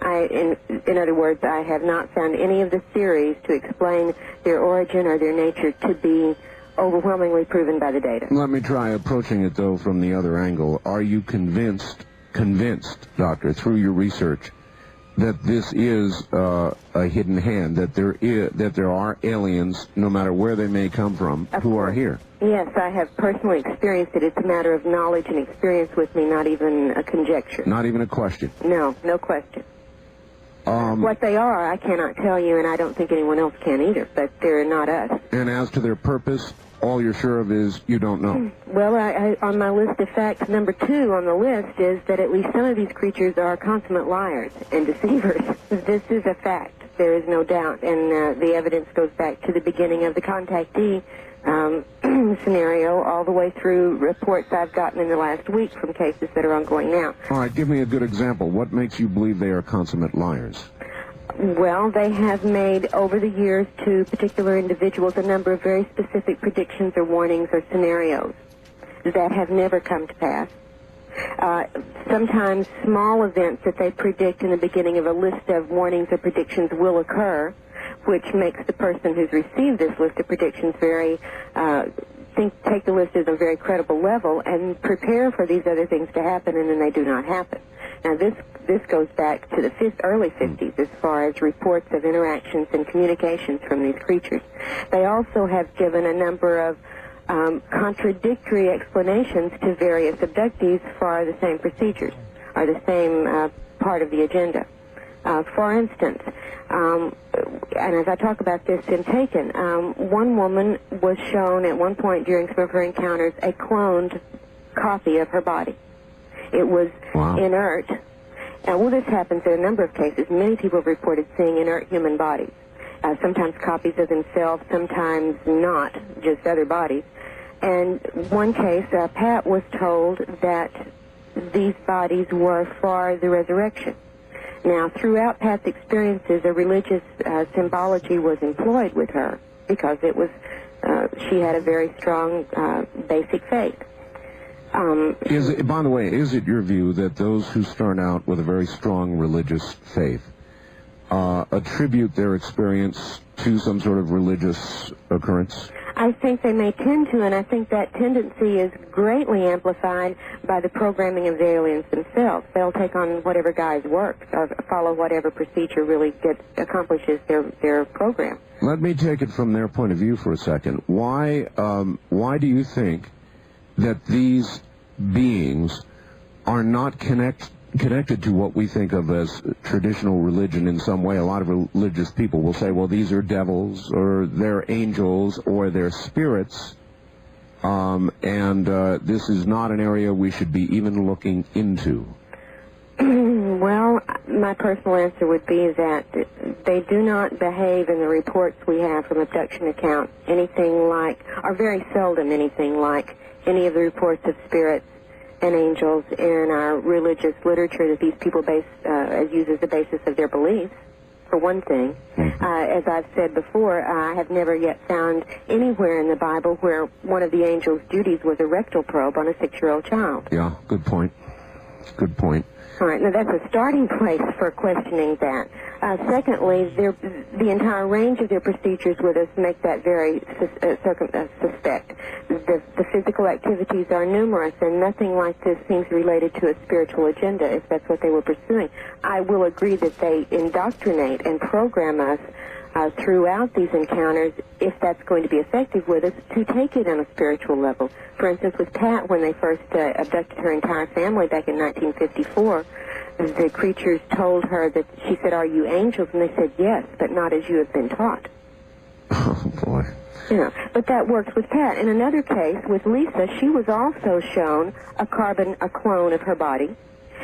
In other words, I have not found any of the theories to explain their origin or their nature to be overwhelmingly proven by the data. Let me try approaching it, though, from the other angle. Are you convinced, Doctor, through your research, that this is a hidden hand, that there are aliens, no matter where they may come from, who are here? Yes, I have personally experienced it. It's a matter of knowledge and experience with me, not even a conjecture. Not even a question? No question. What they are, I cannot tell you, and I don't think anyone else can either, but they're not us. And as to their purpose, all you're sure of is you don't know? Well, I on my list of facts, number 2 on the list is that at least some of these creatures are consummate liars and deceivers. This is a fact. There is no doubt, and the evidence goes back to the beginning of the contactee scenario all the way through reports I've gotten in the last week from cases that are ongoing now. All right, give me a good example. What makes you believe they are consummate liars? Well, they have made, over the years, to particular individuals, a number of very specific predictions or warnings or scenarios that have never come to pass. Sometimes small events that they predict in the beginning of a list of warnings or predictions will occur, which makes the person who's received this list of predictions very take the list at a very credible level and prepare for these other things to happen, and then they do not happen. Now, this goes back to the early 50s as far as reports of interactions and communications from these creatures. They also have given a number of contradictory explanations to various abductees for the same procedures or the same part of the agenda. For instance, and as I talk about this in Taken, one woman was shown at one point during some of her encounters a cloned copy of her body. It was inert, Well, this happens in a number of cases. Many people have reported seeing inert human bodies, sometimes copies of themselves, sometimes not, just other bodies. And one case, Pat was told that these bodies were for the resurrection. Now, throughout Pat's experiences, a religious symbology was employed with her because it was she had a very strong basic faith. By the way, is it your view that those who start out with a very strong religious faith attribute their experience to some sort of religious occurrence? I think they may tend to, and I think that tendency is greatly amplified by the programming of the aliens themselves. They'll take on whatever guise works or follow whatever procedure really accomplishes their program. Let me take it from their point of view for a second. Why do you think that these beings are not connected to what we think of as traditional religion in some way? A lot of religious people will say, well, these are devils, or they're angels, or they're spirits, and this is not an area we should be even looking into. Well, my personal answer would be that they do not behave in the reports we have from abduction accounts anything like, or very seldom anything like, any of the reports of spirits and angels in our religious literature that these people use as the basis of their beliefs, for one thing. As I've said before, I have never yet found anywhere in the Bible where one of the angels' duties was a rectal probe on a 6-year-old child. Yeah, good point. Good point. All right, now that's a starting place for questioning that. Secondly, the entire range of their procedures with us make that very suspect. The physical activities are numerous, and nothing like this seems related to a spiritual agenda, if that's what they were pursuing. I will agree that they indoctrinate and program us throughout these encounters, if that's going to be effective with us, to take it on a spiritual level. For instance, with Pat, when they first abducted her entire family back in 1954, the creatures told her that, she said, "Are you angels?" And they said, "Yes, but not as you have been taught." Oh, boy. You know, but that works with Pat. In another case, with Lisa, she was also shown a clone of her body.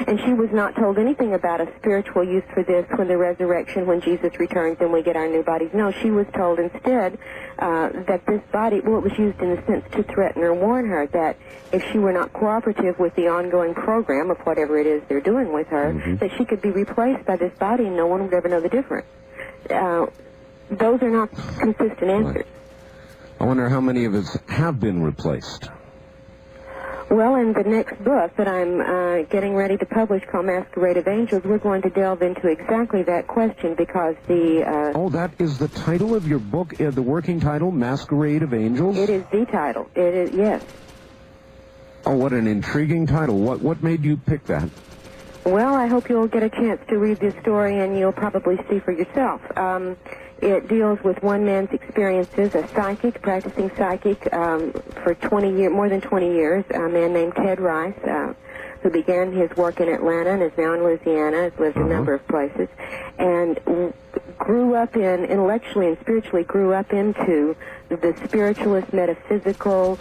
And she was not told anything about a spiritual use for this when the resurrection, when Jesus returns and we get our new bodies. No, she was told instead that this body, well, it was used in a sense to threaten or warn her that if she were not cooperative with the ongoing program of whatever it is they're doing with her, that she could be replaced by this body and no one would ever know the difference. Those are not consistent answers. I wonder how many of us have been replaced. Well, in the next book that I'm getting ready to publish called Masquerade of Angels, we're going to delve into exactly that question because the... Oh, that is the title of your book, the working title, Masquerade of Angels? It is the title. It is, yes. Oh, what an intriguing title. What made you pick that? Well, I hope you'll get a chance to read this story and you'll probably see for yourself. It deals with one man's experiences, a psychic, practicing psychic for more than 20 years, a man named Ted Rice, who began his work in Atlanta and is now in Louisiana, has lived a number of places, and grew up intellectually and spiritually grew up into the spiritualist, metaphysical,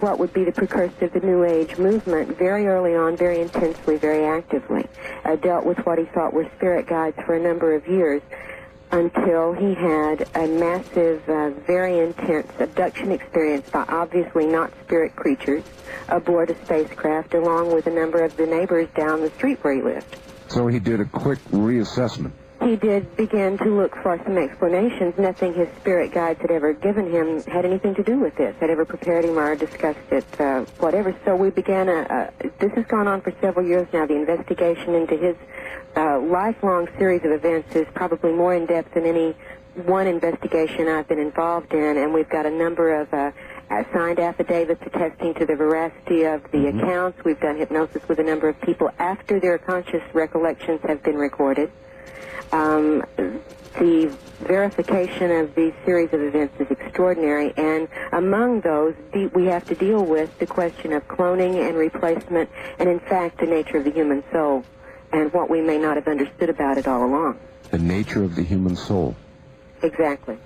what would be the precursor of the New Age movement very early on, very intensely, very actively. Dealt with what he thought were spirit guides for a number of years, until he had a massive, very intense abduction experience by obviously not spirit creatures aboard a spacecraft, along with a number of the neighbors down the street where he lived. So he did a quick reassessment. He did begin to look for some explanations. Nothing his spirit guides had ever given him had anything to do with this, had ever prepared him or discussed it, whatever. So we began this has gone on for several years now. The investigation into his lifelong series of events is probably more in-depth than any one investigation I've been involved in, and we've got a number of signed affidavits attesting to the veracity of the accounts. We've done hypnosis with a number of people after their conscious recollections have been recorded. The verification of these series of events is extraordinary, and among those, we have to deal with the question of cloning and replacement, and in fact, the nature of the human soul, and what we may not have understood about it all along. The nature of the human soul. Exactly.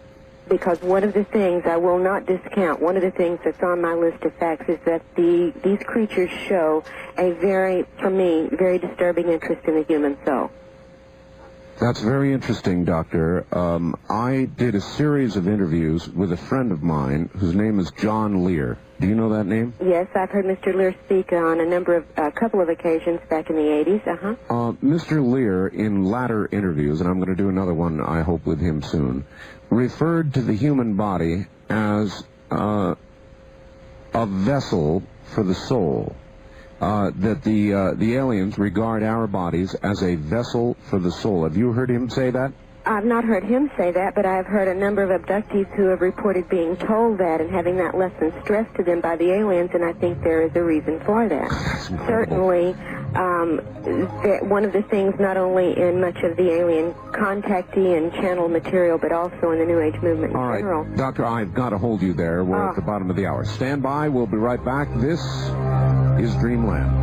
because one of the things I will not discount, one of the things that's on my list of facts is that these creatures show a very, for me, very disturbing interest in the human soul. That's very interesting, Doctor. I did a series of interviews with a friend of mine whose name is John Lear. Do you know that name? Yes, I've heard Mr. Lear speak on a couple of occasions back in the 80s. Mr. Lear, in latter interviews, and I'm going to do another one, I hope, with him soon, referred to the human body as a vessel for the soul. That the aliens regard our bodies as a vessel for the soul. Have you heard him say that? I've not heard him say that, but I've heard a number of abductees who have reported being told that and having that lesson stressed to them by the aliens, and I think there is a reason for that. Certainly, one of the things not only in much of the alien contactee and channel material, but also in the New Age movement in general. All right, Doctor, I've got to hold you there. We're at the bottom of the hour. Stand by. We'll be right back. This is Dreamland.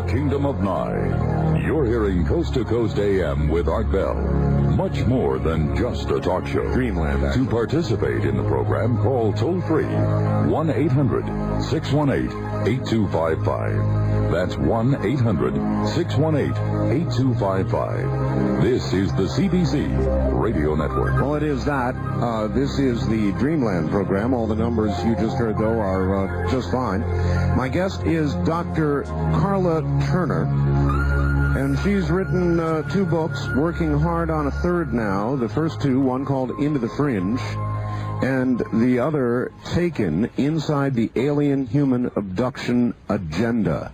Kingdom of Nye. You're hearing Coast to Coast AM with Art Bell. Much more than just a talk show. Dreamland. To participate in the program, call toll-free 1-800-618-8255. That's 1-800-618-8255. This is the CBC Radio Network. Well, it is that. This is the Dreamland program. All the numbers you just heard, though, are just fine. My guest is Dr. Karla Turner, and she's written 2 books, working hard on a third now. The first 2, one called Into the Fringe, and the other, Taken, Inside the Alien Human Abduction Agenda.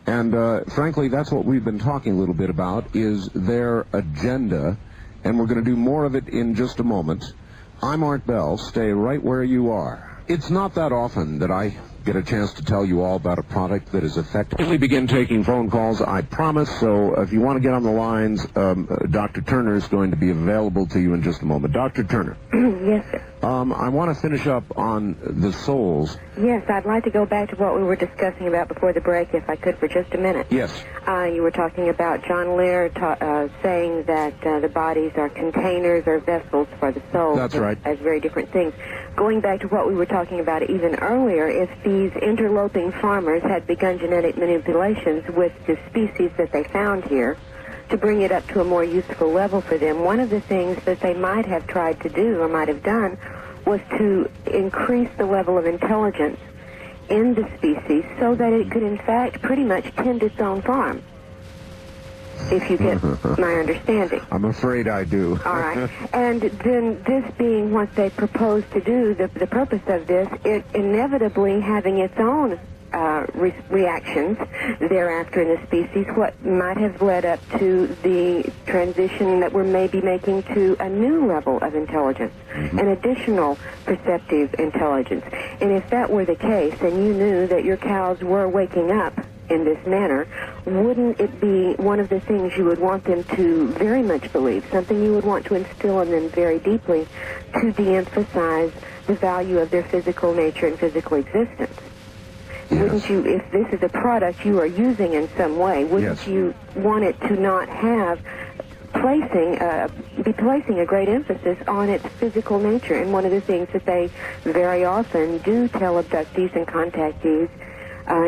And frankly, that's what we've been talking a little bit about, is their agenda, and we're going to do more of it in just a moment. I'm Art Bell. Stay right where you are. It's not that often that I get a chance to tell you all about a product that is effective. When we begin taking phone calls, I promise, so if you want to get on the lines, Dr. Turner is going to be available to you in just a moment. Dr. Turner. Yes, sir. I want to finish up on the souls. Yes, I'd like to go back to what we were discussing about before the break, if I could, for just a minute. Yes. You were talking about John Lear saying that the bodies are containers or vessels for the soul. That's right. As very different things. Going back to what we were talking about even earlier, if these interloping farmers had begun genetic manipulations with the species that they found here to bring it up to a more useful level for them, one of the things that they might have tried to do or might have done was to increase the level of intelligence in the species so that it could in fact pretty much tend its own farm. If you get my understanding. I'm afraid I do. All right. And then this being what they propose to do, the purpose of this, it inevitably having its own reactions thereafter in the species, what might have led up to the transition that we're maybe making to a new level of intelligence, an additional perceptive intelligence. And if that were the case, and you knew that your cows were waking up in this manner, wouldn't it be one of the things you would want them to very much believe, something you would want to instill in them very deeply, to de-emphasize the value of their physical nature and physical existence? Yes. Wouldn't you, if this is a product you are using in some way, wouldn't you want it to not have be placing a great emphasis on its physical nature? And one of the things that they very often do tell abductees and contactees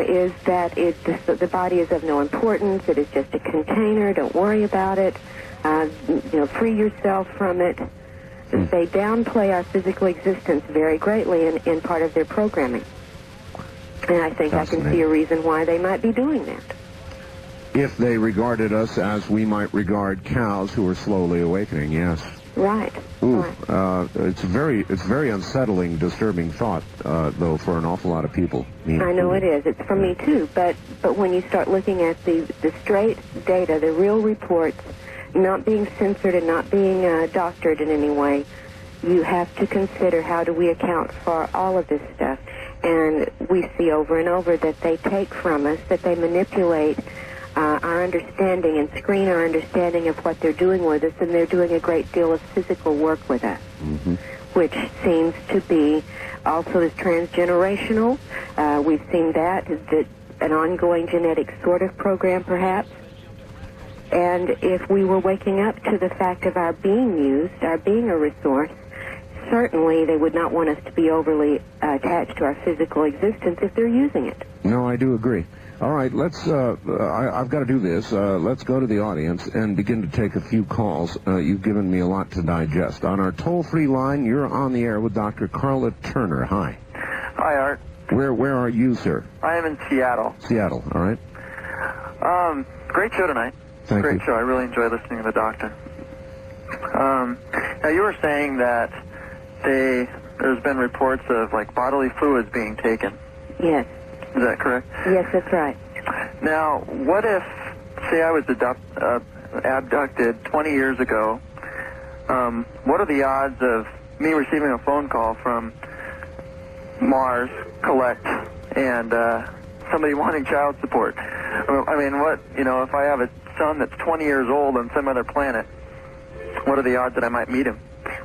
is that the body is of no importance. It is just a container. Don't worry about it. Free yourself from it. They downplay our physical existence very greatly in part of their programming. And I think I can see a reason why they might be doing that. If they regarded us as we might regard cows who are slowly awakening, yes. Right. Ooh, right. It's very unsettling, disturbing thought, though, for an awful lot of people. I know it is. It's for me too. But when you start looking at the straight data, the real reports, not being censored and not being doctored in any way, you have to consider how do we account for all of this stuff. And we see over and over that they take from us, that they manipulate our understanding and screen our understanding of what they're doing with us, and they're doing a great deal of physical work with us. which seems to be also is transgenerational. We've seen that an ongoing genetic sort of program, perhaps. And if we were waking up to the fact of our being used, our being a resource, certainly they would not want us to be overly attached to our physical existence if they're using it. No, I do agree. All right, let's, I've got to do this. Let's go to the audience and begin to take a few calls. You've given me a lot to digest. On our toll-free line, you're on the air with Dr. Karla Turner. Hi. Hi, Art. Where are you, sir? I am in Seattle. Seattle, all right. Great show tonight. Thank Great you. show. I really enjoy listening to the doctor. Now, you were saying that there's been reports of, like, bodily fluids being taken. Yes. Is that correct? Yes, that's right. Now, what if, say I was abducted 20 years ago, what are the odds of me receiving a phone call from Mars, collect, and somebody wanting child support? I mean, if I have a son that's 20 years old on some other planet, what are the odds that I might meet him?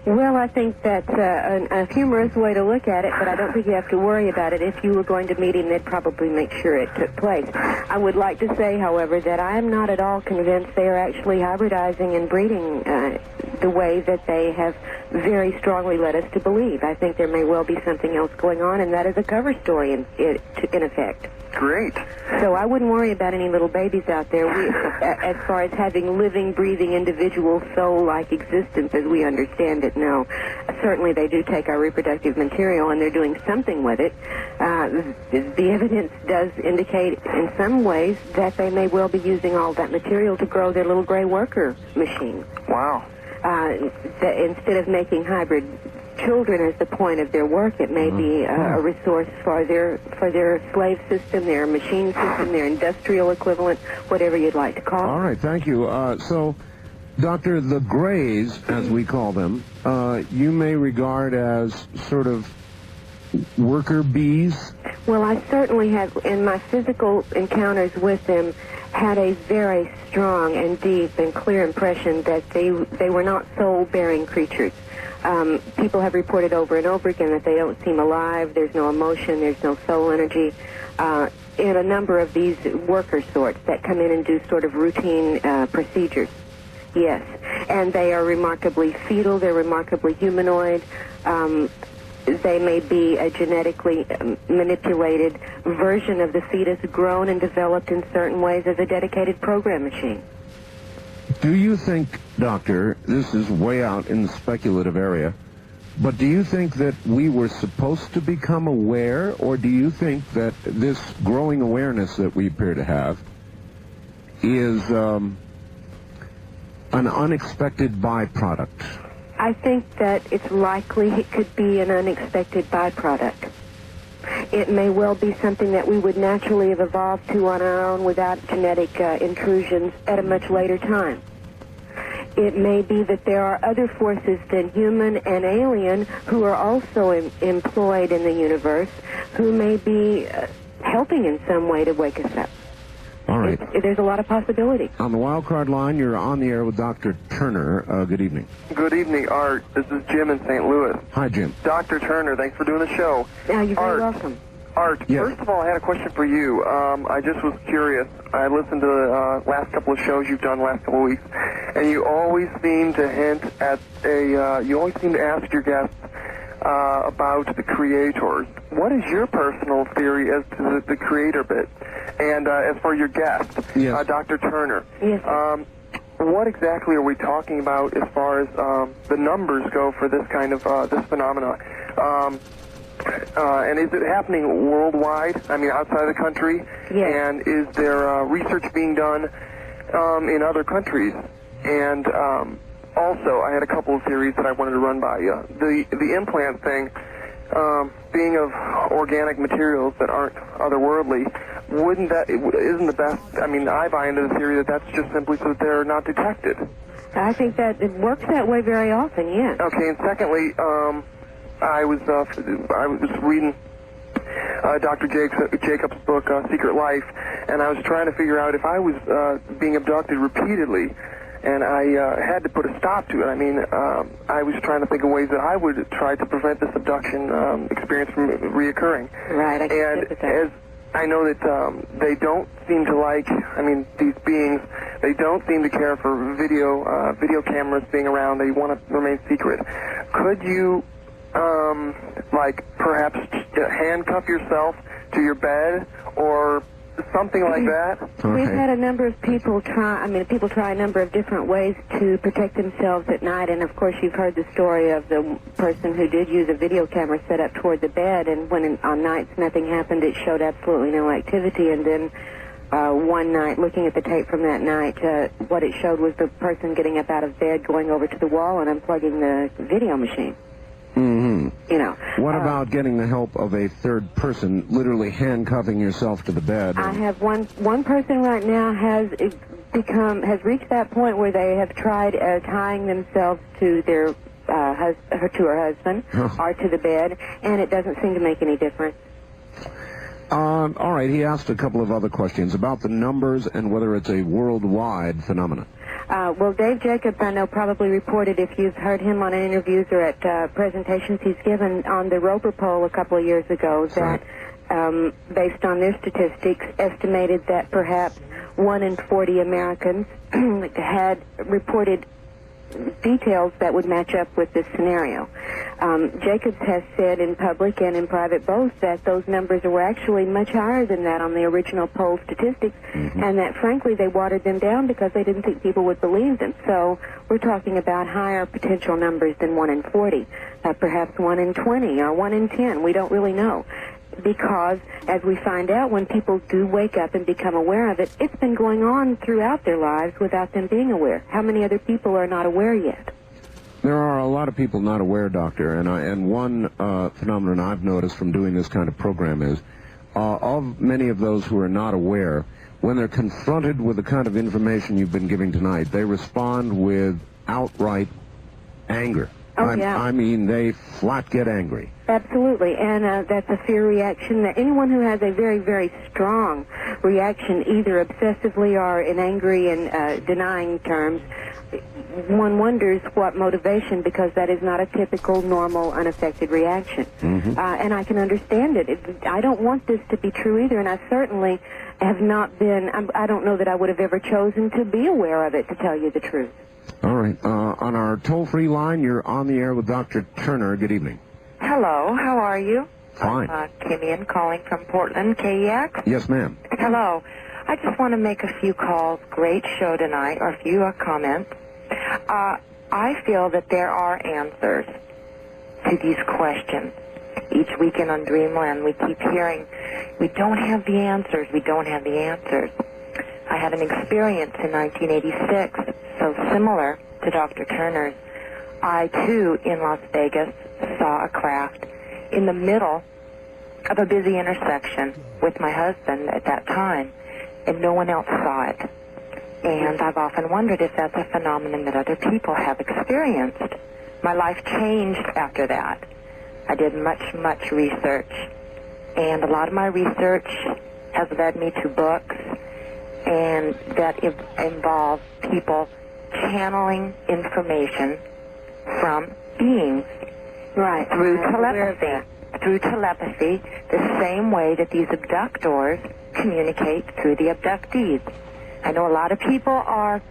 Well, I think that's a humorous way to look at it, but I don't think you have to worry about it. If you were going to meet him, they'd probably make sure it took place. I would like to say, however, that I am not at all convinced they are actually hybridizing and breeding the way that they have very strongly led us to believe. I think there may well be something else going on, and that is a cover story in effect. Great. So I wouldn't worry about any little babies out there. As far as having living, breathing, individual soul-like existence as we understand it, no. Certainly they do take our reproductive material and they're doing something with it. The evidence does indicate in some ways that they may well be using all that material to grow their little gray worker machine. Wow. Instead of making hybrid children as the point of their work, it may be a resource for their slave system, their machine system, their industrial equivalent, whatever you'd like to call it. All right, thank you. So, Doctor, the Greys, as we call them, you may regard as sort of worker bees? Well, I certainly have, in my physical encounters with them, had a very strong and deep and clear impression that they were not soul-bearing creatures. People have reported over and over again that they don't seem alive, there's no emotion, there's no soul energy. In a number of these worker sorts that come in and do sort of routine procedures. Yes. And they are remarkably fetal, they're remarkably humanoid. They may be a genetically manipulated version of the fetus grown and developed in certain ways as a dedicated program machine. Do you think, Doctor, this is way out in the speculative area, but do you think that we were supposed to become aware, or do you think that this growing awareness that we appear to have is an unexpected byproduct? I think that it's likely it could be an unexpected byproduct. It may well be something that we would naturally have evolved to on our own without genetic intrusions at a much later time. It may be that there are other forces than human and alien who are also employed in the universe who may be helping in some way to wake us up. All right. There's a lot of possibility. On the wild card line, you're on the air with Dr. Turner. Good evening. Good evening, Art. This is Jim in St. Louis. Hi, Jim. Dr. Turner, thanks for doing the show. Yeah, you're very Art, welcome. Art, Yes. First of all, I had a question for you. I just was curious. I listened to the last couple of shows you've done last couple of weeks, and you always seem to hint at you always seem to ask your guests about the creators. What is your personal theory as to the creator bit? And as for your guest, Yes. Dr. Turner, Yes. what exactly are we talking about as far as the numbers go for this kind of this phenomena? And is it happening worldwide? I mean, outside of the country? Yes. And is there research being done in other countries? And also, I had a couple of theories that I wanted to run by you. The implant thing, being of organic materials that aren't otherworldly, isn't the best? I mean, I buy into the theory that that's just simply so that they're not detected. I think that it works that way very often, yes. Okay, and secondly, I was reading Dr. Jacobs' book, Secret Life, and I was trying to figure out if I was being abducted repeatedly and I had to put a stop to it. I mean, I was trying to think of ways that I would try to prevent this abduction experience from reoccurring. Right, I can And as I know that they don't seem to like, I mean, these beings, they don't seem to care for video cameras being around. They want to remain secret. Could you, like, perhaps handcuff yourself to your bed or something like that? We've had a number of people people try a number of different ways to protect themselves at night, and of course you've heard the story of the person who did use a video camera set up toward the bed, and when on nights nothing happened, it showed absolutely no activity, and then one night, looking at the tape from that night, what it showed was the person getting up out of bed, going over to the wall and unplugging the video machine. Mm-hmm. You know. What about getting the help of a third person, literally handcuffing yourself to the bed? I have one person right now has reached that point where they have tried tying themselves to their to her husband or to the bed, and it doesn't seem to make any difference. All right, he asked a couple of other questions about the numbers and whether it's a worldwide phenomenon. Well, Dave Jacobs, I know, probably reported, if you've heard him on interviews or at presentations he's given on the Roper poll a couple of years ago, that based on their statistics, estimated that perhaps 1 in 40 Americans had reported details that would match up with this scenario. Jacobs has said in public and in private both that those numbers were actually much higher than that on the original poll statistics, and that frankly they watered them down because they didn't think people would believe them. So we're talking about higher potential numbers than 1 in 40, perhaps 1 in 20 or 1 in 10. We don't really know. Because, as we find out, when people do wake up and become aware of it, it's been going on throughout their lives without them being aware. How many other people are not aware yet? There are a lot of people not aware, Doctor, and one phenomenon I've noticed from doing this kind of program is, of many of those who are not aware, when they're confronted with the kind of information you've been giving tonight, they respond with outright anger. I mean, they flat get angry. Absolutely, and that's a fear reaction. That anyone who has a very, very strong reaction, either obsessively or in angry and denying terms, one wonders what motivation, because that is not a typical, normal, unaffected reaction. And I can understand it. I don't want this to be true either, and I certainly have not been, I don't know that I would have ever chosen to be aware of it, to tell you the truth. All right. On our toll-free line, you're on the air with Dr. Turner. Good evening. Hello, how are you? Fine. Kim Ian calling from Portland, KEX. Yes, ma'am. Hello. I just want to make a few calls. Great show tonight, or a few comments. I feel that there are answers to these questions. Each weekend on Dreamland, we keep hearing, we don't have the answers, we don't have the answers. I had an experience in 1986, so similar to Dr. Turner's. I, too, in Las Vegas, saw a craft in the middle of a busy intersection with my husband at that time, and no one else saw it. And I've often wondered if that's a phenomenon that other people have experienced. My life changed after that. I did much research, and a lot of my research has led me to books and that involve people channeling information from beings, right, through telepathy. Through telepathy, the same way that these abductors communicate through the abductees. I know a lot of people are,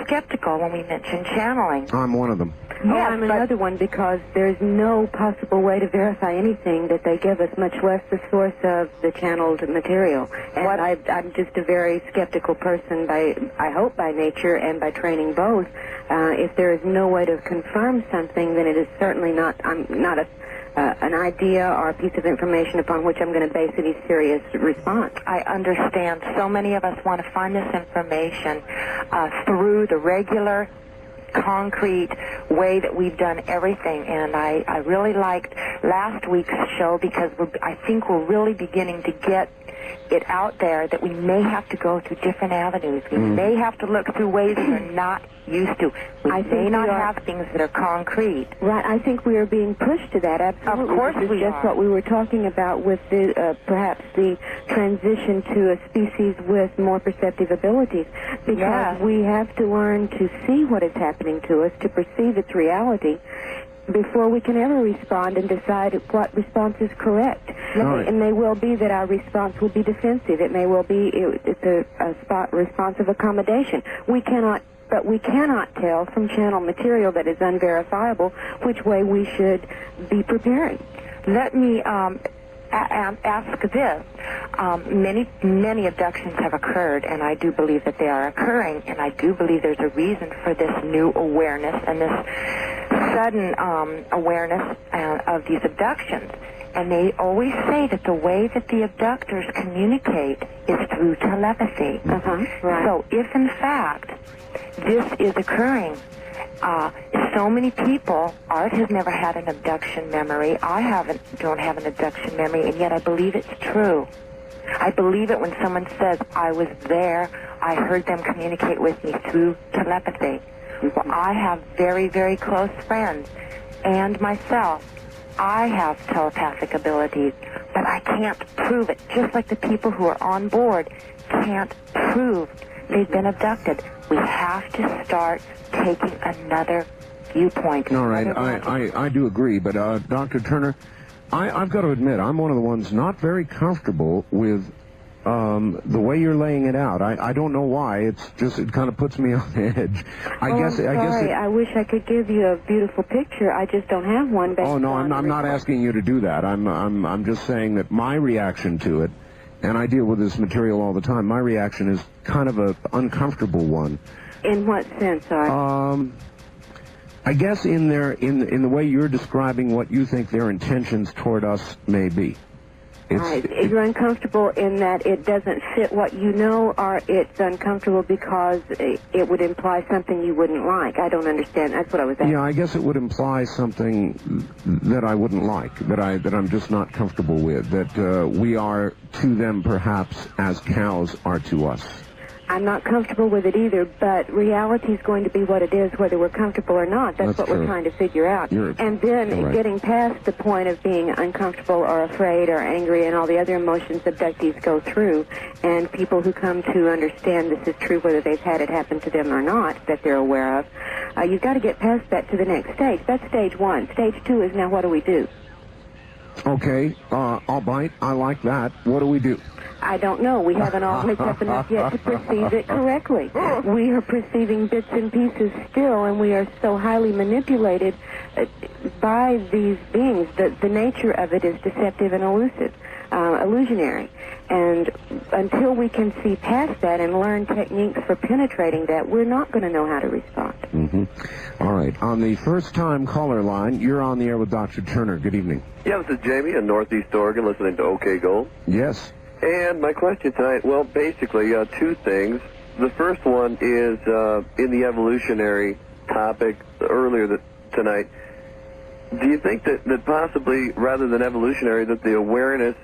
skeptical when we mention channeling. I'm one of them. Yeah, I'm another one, because there's no possible way to verify anything that they give us, much less the source of the channeled material. And I'm just a very skeptical person, I hope by nature and by training both. If there is no way to confirm something, then it is certainly not an idea or a piece of information upon which I'm going to base any serious response. I understand. So many of us want to find this information through the regular, concrete way that we've done everything, and I really liked last week's show because I think we're really beginning to get it out there that we may have to go through different avenues. We may have to look through ways we're not used to. We may not have things that are concrete. Right, I think we are being pushed to that, absolutely. Of course this is we just are. what we were talking about with the perhaps the transition to a species with more perceptive abilities, because we have to learn to see what is happening to us, to perceive its reality, before we can ever respond and decide what response is correct. Right. It may well be that our response will be defensive. It may well be it's a response of accommodation. But we cannot tell from channel material that is unverifiable which way we should be preparing. Let me ask this. Many abductions have occurred, and I do believe that they are occurring, and I do believe there's a reason for this new awareness and this sudden awareness of these abductions. And they always say that the way that the abductors communicate is through telepathy. Right. So if, in fact, this is occurring, so many people, Art has never had an abduction memory. I don't have an abduction memory, and yet I believe it's true. I believe it when someone says, I was there, I heard them communicate with me through telepathy. Well, I have very, very close friends, and myself, I have telepathic abilities, but I can't prove it, just like the people who are on board can't prove they've been abducted. We have to start taking another viewpoint. All right, I do agree, but Dr. Turner, I've got to admit, I'm one of the ones not very comfortable with the way you're laying it out. I don't know why. It kind of puts me on edge. I wish I could give you a beautiful picture. I just don't have one. Oh no, I'm not asking you to do that. I'm just saying that my reaction to it, and I deal with this material all the time. My reaction is kind of a uncomfortable one. In what sense, Art? I guess in the way you're describing what you think their intentions toward us may be. You're uncomfortable in that it doesn't fit what you know, or it's uncomfortable because it would imply something you wouldn't like. I don't understand. That's what I was asking. Yeah, I guess it would imply something that I wouldn't like, that I'm just not comfortable with, that we are to them perhaps as cows are to us. I'm not comfortable with it either, but reality is going to be what it is, whether we're comfortable or not. That's what we're trying to figure out. And then right. Getting past the point of being uncomfortable or afraid or angry and all the other emotions abductees go through, and people who come to understand this is true, whether they've had it happen to them or not, that they're aware of, you've got to get past that to the next stage. That's stage one. Stage two is now what do we do? Okay, I'll bite. I like that. What do we do? I don't know. We haven't all waked up enough yet to perceive it correctly. We are perceiving bits and pieces still, and we are so highly manipulated by these beings. The nature of it is deceptive and illusionary. And until we can see past that and learn techniques for penetrating that, we're not going to know how to respond. Mm-hmm. All right. On the first-time caller line, you're on the air with Dr. Turner. Good evening. Yeah, this is Jamie in Northeast Oregon, listening to OK Gold. Yes. And my question tonight, well, basically, two things. The first one is in the evolutionary topic earlier tonight. Do you think that possibly, rather than evolutionary, that the awareness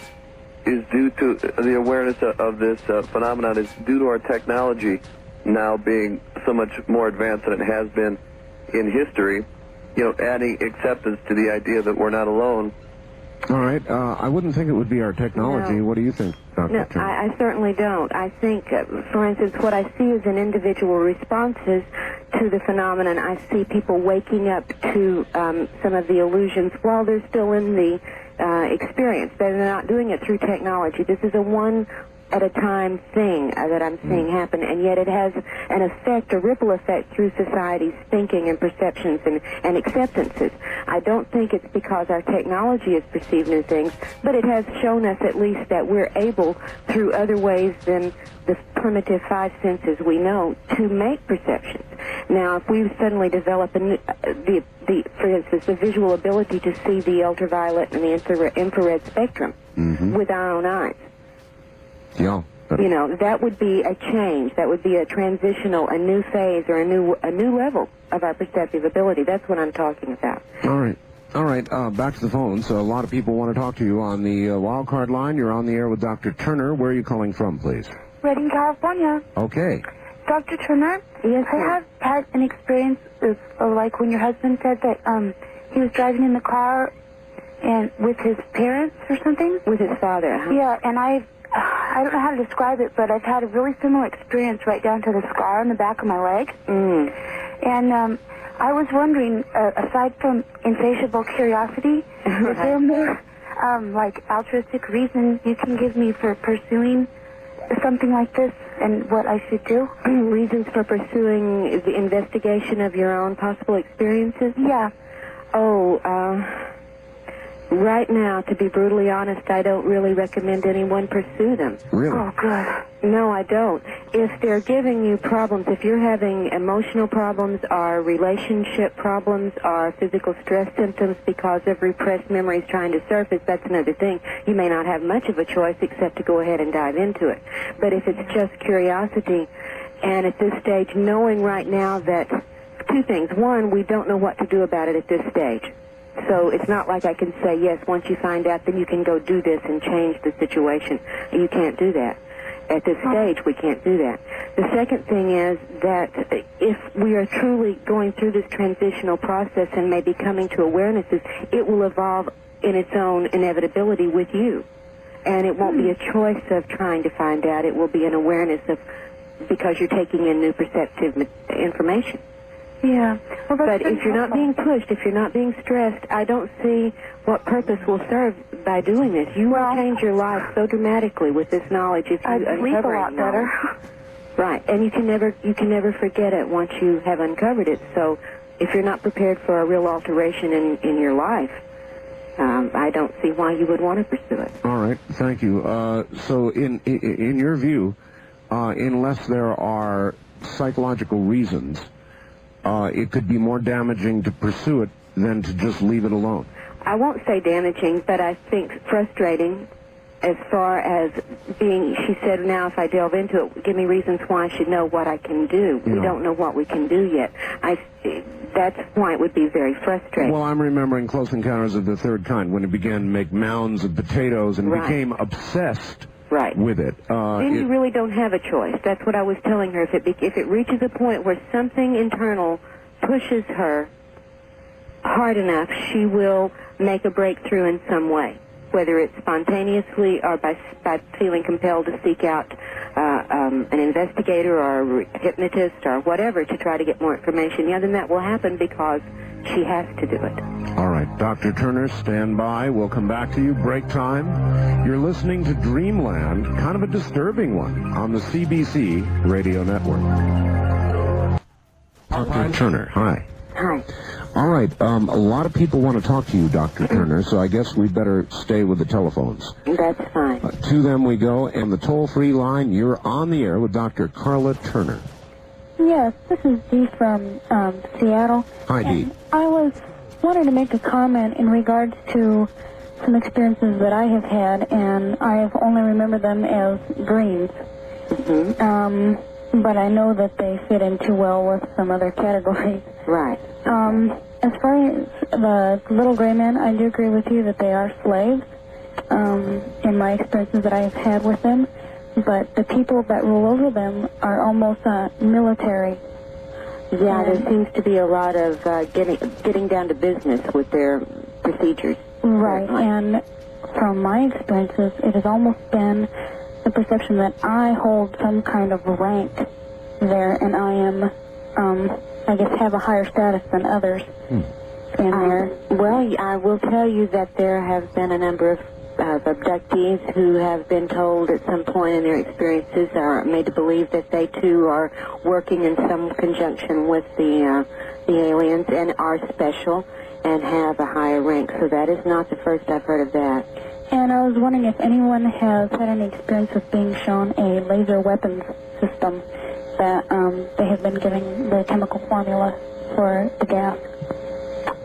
is due to the awareness of this phenomenon is due to our technology now being so much more advanced than it has been in history? You know, adding acceptance to the idea that we're not alone. All right. I wouldn't think it would be our technology. No. What do you think, Dr. No, Turner? I certainly don't. I think, for instance, what I see is in individual responses to the phenomenon. I see people waking up to some of the illusions while they're still in the experience. They're not doing it through technology. This is a one-at-a-time thing that I'm seeing happen, and yet it has an effect, a ripple effect through society's thinking and perceptions and acceptances. I don't think it's because our technology has perceived new things, but it has shown us at least that we're able, through other ways than the primitive five senses we know, to make perceptions. Now, if we suddenly develop for instance, the visual ability to see the ultraviolet and the infrared spectrum with our own eyes, yeah. you know, that would be a change. That would be a transitional, a new phase, or a new level of our perceptive ability. That's what I'm talking about. All right. All right, back to the phone. So a lot of people want to talk to you on the wild card line. You're on the air with Dr. Turner. Where are you calling from, please? Redding, California. Okay. Dr. Turner? Yes, I have had an experience of like when your husband said that he was driving in the car and with his parents or something. With his father, huh? Yeah, and I don't know how to describe it, but I've had a really similar experience right down to the scar on the back of my leg. And I was wondering, aside from insatiable curiosity, is there more like altruistic reason you can give me for pursuing something like this and what I should do? Reasons for pursuing the investigation of your own possible experiences? Yeah. Oh, right now, to be brutally honest, I don't really recommend anyone pursue them. Really? Oh, good. No, I don't. If they're giving you problems, if you're having emotional problems or relationship problems or physical stress symptoms because of repressed memories trying to surface, that's another thing. You may not have much of a choice except to go ahead and dive into it. But if it's just curiosity, and at this stage, knowing right now that two things. One, we don't know what to do about it at this stage. So it's not like I can say, yes, once you find out, then you can go do this and change the situation. You can't do that. At this stage, we can't do that. The second thing is that if we are truly going through this transitional process and maybe coming to awarenesses, it will evolve in its own inevitability with you. And it won't be a choice of trying to find out. It will be an awareness of, because you're taking in new perceptive information. Yeah. Well, but if you're not being pushed, if you're not being stressed, I don't see what purpose will serve by doing this. You will change your life so dramatically with this knowledge if you uncover a lot better. Right, and you can never forget it once you have uncovered it. So if you're not prepared for a real alteration in your life, I don't see why you would want to pursue it. All right, thank you. So in your view, unless there are psychological reasons, it could be more damaging to pursue it than to just leave it alone. I won't say damaging, but I think frustrating as far as being, she said, now if I delve into it, give me reasons why I should know what I can do. We don't know what we can do yet. That's why it would be very frustrating. Well, I'm remembering Close Encounters of the Third Kind when it began to make mounds of potatoes and became obsessed with it. Then you really don't have a choice. That's what I was telling her. If it reaches a point where something internal pushes her hard enough, she will make a breakthrough in some way, whether it's spontaneously or by feeling compelled to seek out an investigator or a hypnotist or whatever to try to get more information. Yeah, then that will happen because she has to do it. All right, Dr. Turner, stand by. We'll come back to you. Break time. You're listening to Dreamland, kind of a disturbing one, on the CBC Radio Network. Dr. Turner, hi. Hi. All right, a lot of people want to talk to you, Dr. Turner, so I guess we better stay with the telephones. That's fine. To them we go, and the toll-free line, you're on the air with Dr. Karla Turner. Yes, this is Dee from Seattle. Hi, Dee. I was wanting to make a comment in regards to some experiences that I have had, and I have only remembered them as dreams. But I know that they fit in too well with some other categories. Right. As far as the little gray men, I do agree with you that they are slaves, in my experiences that I have had with them. But the people that rule over them are almost military. Yeah, there seems to be a lot of getting down to business with their procedures. Right, and from my experiences, it has almost been the perception that I hold some kind of rank there, and I am, I guess, have a higher status than others in there. Well, I will tell you that there have been a number of abductees who have been told at some point in their experiences are made to believe that they too are working in some conjunction with the aliens and are special and have a higher rank. So that is not the first I've heard of that. And I was wondering if anyone has had any experience of being shown a laser weapons system that they have been giving the chemical formula for the gas.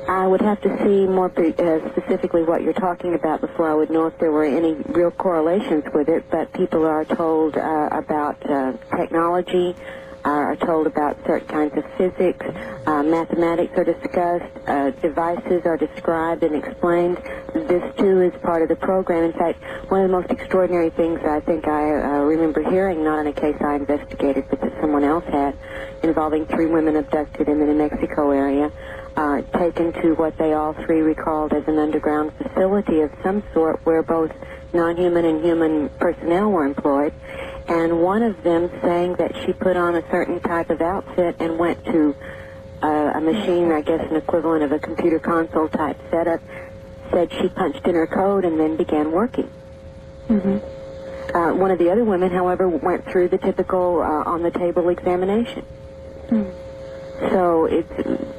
I would have to see more specifically what you're talking about before I would know if there were any real correlations with it, but people are told about technology are told about certain kinds of physics, mathematics are discussed, devices are described and explained. This, too, is part of the program. In fact, one of the most extraordinary things I think I remember hearing, not in a case I investigated, but that someone else had, involving 3 women abducted in the New Mexico area, taken to what they all 3 recalled as an underground facility of some sort where both non-human and human personnel were employed, and one of them saying that she put on a certain type of outfit and went to a machine, I guess an equivalent of a computer console type setup, said she punched in her code and then began working. One of the other women, however, went through the typical on-the-table examination. So it's,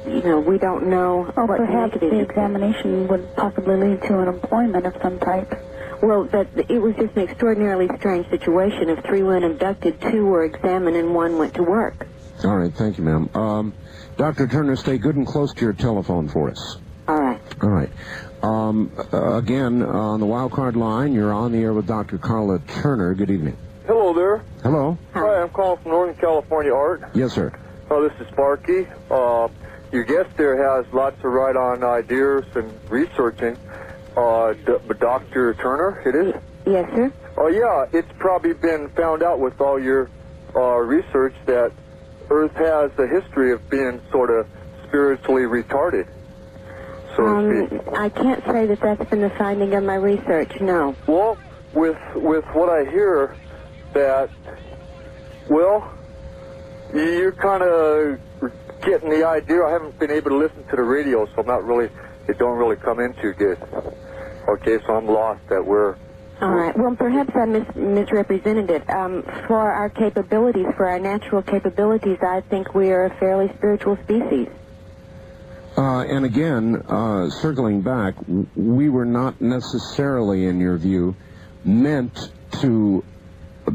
we don't know what perhaps the examination would possibly lead to an employment of some type. Well, it was just an extraordinarily strange situation. Of 3 women abducted, 2 were examined and 1 went to work. All right, thank you, ma'am. Dr. Turner, stay good and close to your telephone for us. All right. All right. Again, on the wild card line, you're on the air with Dr. Karla Turner. Good evening. Hello there. Hello. Hi, I'm calling from Northern California, Art. Yes, sir. This is Sparky. Your guest there has lots of right-on ideas and researching. Dr. Turner, it is? Yes, sir. Oh, yeah, it's probably been found out with all your research that Earth has a history of being sort of spiritually retarded, so to speak. I can't say that that's been the finding of my research, no. Well, with what I hear, that, well, you're kind of getting the idea. I haven't been able to listen to the radio, so I'm not really, it don't really come in too good. Okay, so I'm lost that we're... All right. Well, perhaps I misrepresented it. For our capabilities, for our natural capabilities, I think we are a fairly spiritual species. And again, circling back, we were not necessarily, in your view, meant to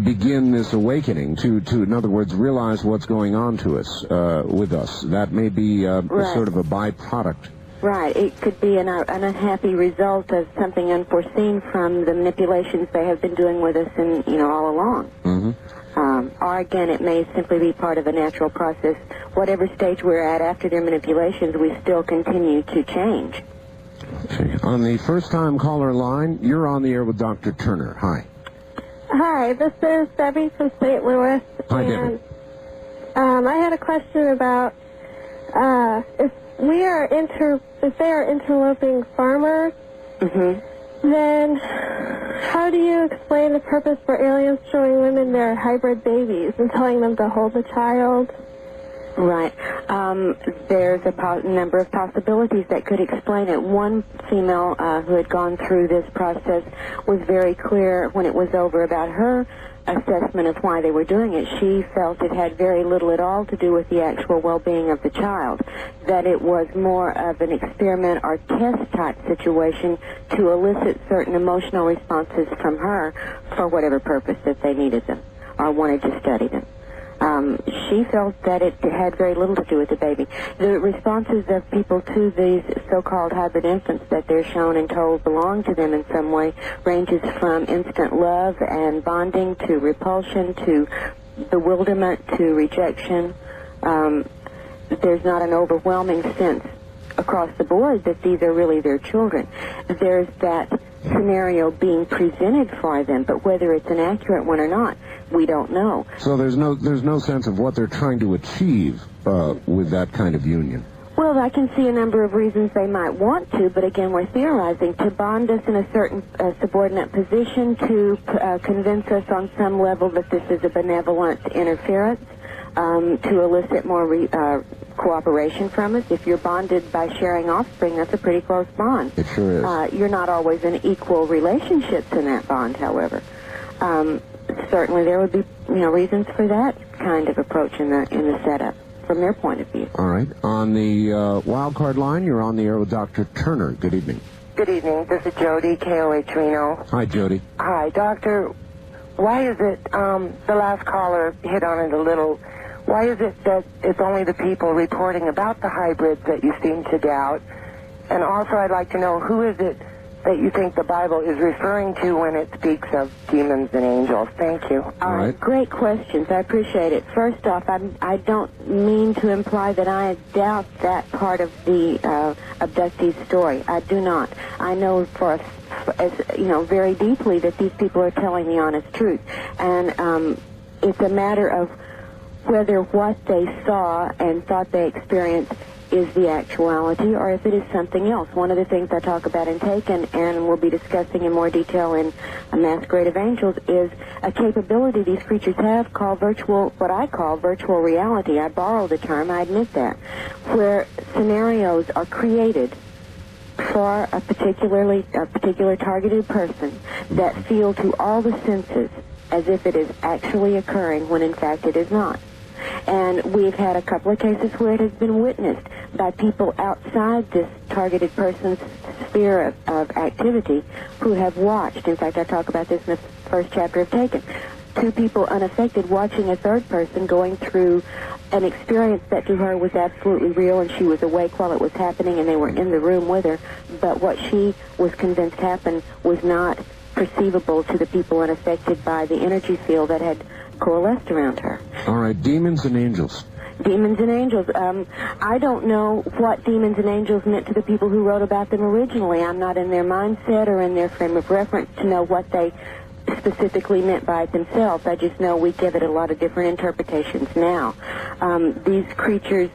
begin this awakening, to in other words, realize what's going on to us, with us. That may be right. Sort of a byproduct. Right. It could be an unhappy result of something unforeseen from the manipulations they have been doing with us all along. Or again, it may simply be part of a natural process. Whatever stage we're at after their manipulations, we still continue to change. Okay. On the first-time caller line, you're on the air with Dr. Turner. Hi. Hi, this is Debbie from St. Louis. Hi, Debbie. I had a question about if they are interloping farmers, then how do you explain the purpose for aliens showing women their hybrid babies and telling them to hold the child? Right. There's a number of possibilities that could explain it. One female who had gone through this process was very clear when it was over about her assessment of why they were doing it. She felt it had very little at all to do with the actual well-being of the child, that it was more of an experiment or test-type situation to elicit certain emotional responses from her for whatever purpose that they needed them or wanted to study them. She felt that it had very little to do with the baby. The responses of people to these so-called hybrid infants that they're shown and told belong to them in some way ranges from instant love and bonding to repulsion to bewilderment to rejection. There's not an overwhelming sense across the board that these are really their children. There's that scenario being presented for them, but whether it's an accurate one or not, we don't know. So there's no sense of what they're trying to achieve with that kind of union. Well, I can see a number of reasons they might want to, but again, we're theorizing to bond us in a certain subordinate position, to convince us on some level that this is a benevolent interference, to elicit more cooperation from us. If you're bonded by sharing offspring, that's a pretty close bond. It sure is. You're not always in equal relationships in that bond, however. Certainly there would be, reasons for that kind of approach in the setup from their point of view. All right. On the wild card line, you're on the air with Dr. Turner. Good evening. Good evening. This is Jody, KOH Reno. Hi, Jody. Hi, Doctor. Why is it, the last caller hit on it a little, why is it that it's only the people reporting about the hybrids that you seem to doubt? And also I'd like to know, who is it that you think the Bible is referring to when it speaks of demons and angels? Thank you. All right. Great questions. I appreciate it. First off, I don't mean to imply that I doubt that part of the abductees' story. I do not. I know very deeply that these people are telling the honest truth. And it's a matter of whether what they saw and thought they experienced is the actuality or if it is something else. One of the things I talk about in Taken and we'll be discussing in more detail in A Masquerade of Angels is a capability these creatures have called what I call virtual reality. I borrow the term, I admit that, where scenarios are created for a particular targeted person that feel to all the senses as if it is actually occurring when in fact it is not. And we've had a couple of cases where it has been witnessed by people outside this targeted person's sphere of activity who have watched. In fact, I talk about this in the first chapter of Taken. Two people unaffected watching a third person going through an experience that to her was absolutely real, and she was awake while it was happening, and they were in the room with her. But what she was convinced happened was not perceivable to the people unaffected by the energy field that had coalesced around her. All right, demons and angels. Demons and angels. I don't know what demons and angels meant to the people who wrote about them originally. I'm not in their mindset or in their frame of reference to know what they specifically meant by it themselves. I just know we give it a lot of different interpretations now. These creatures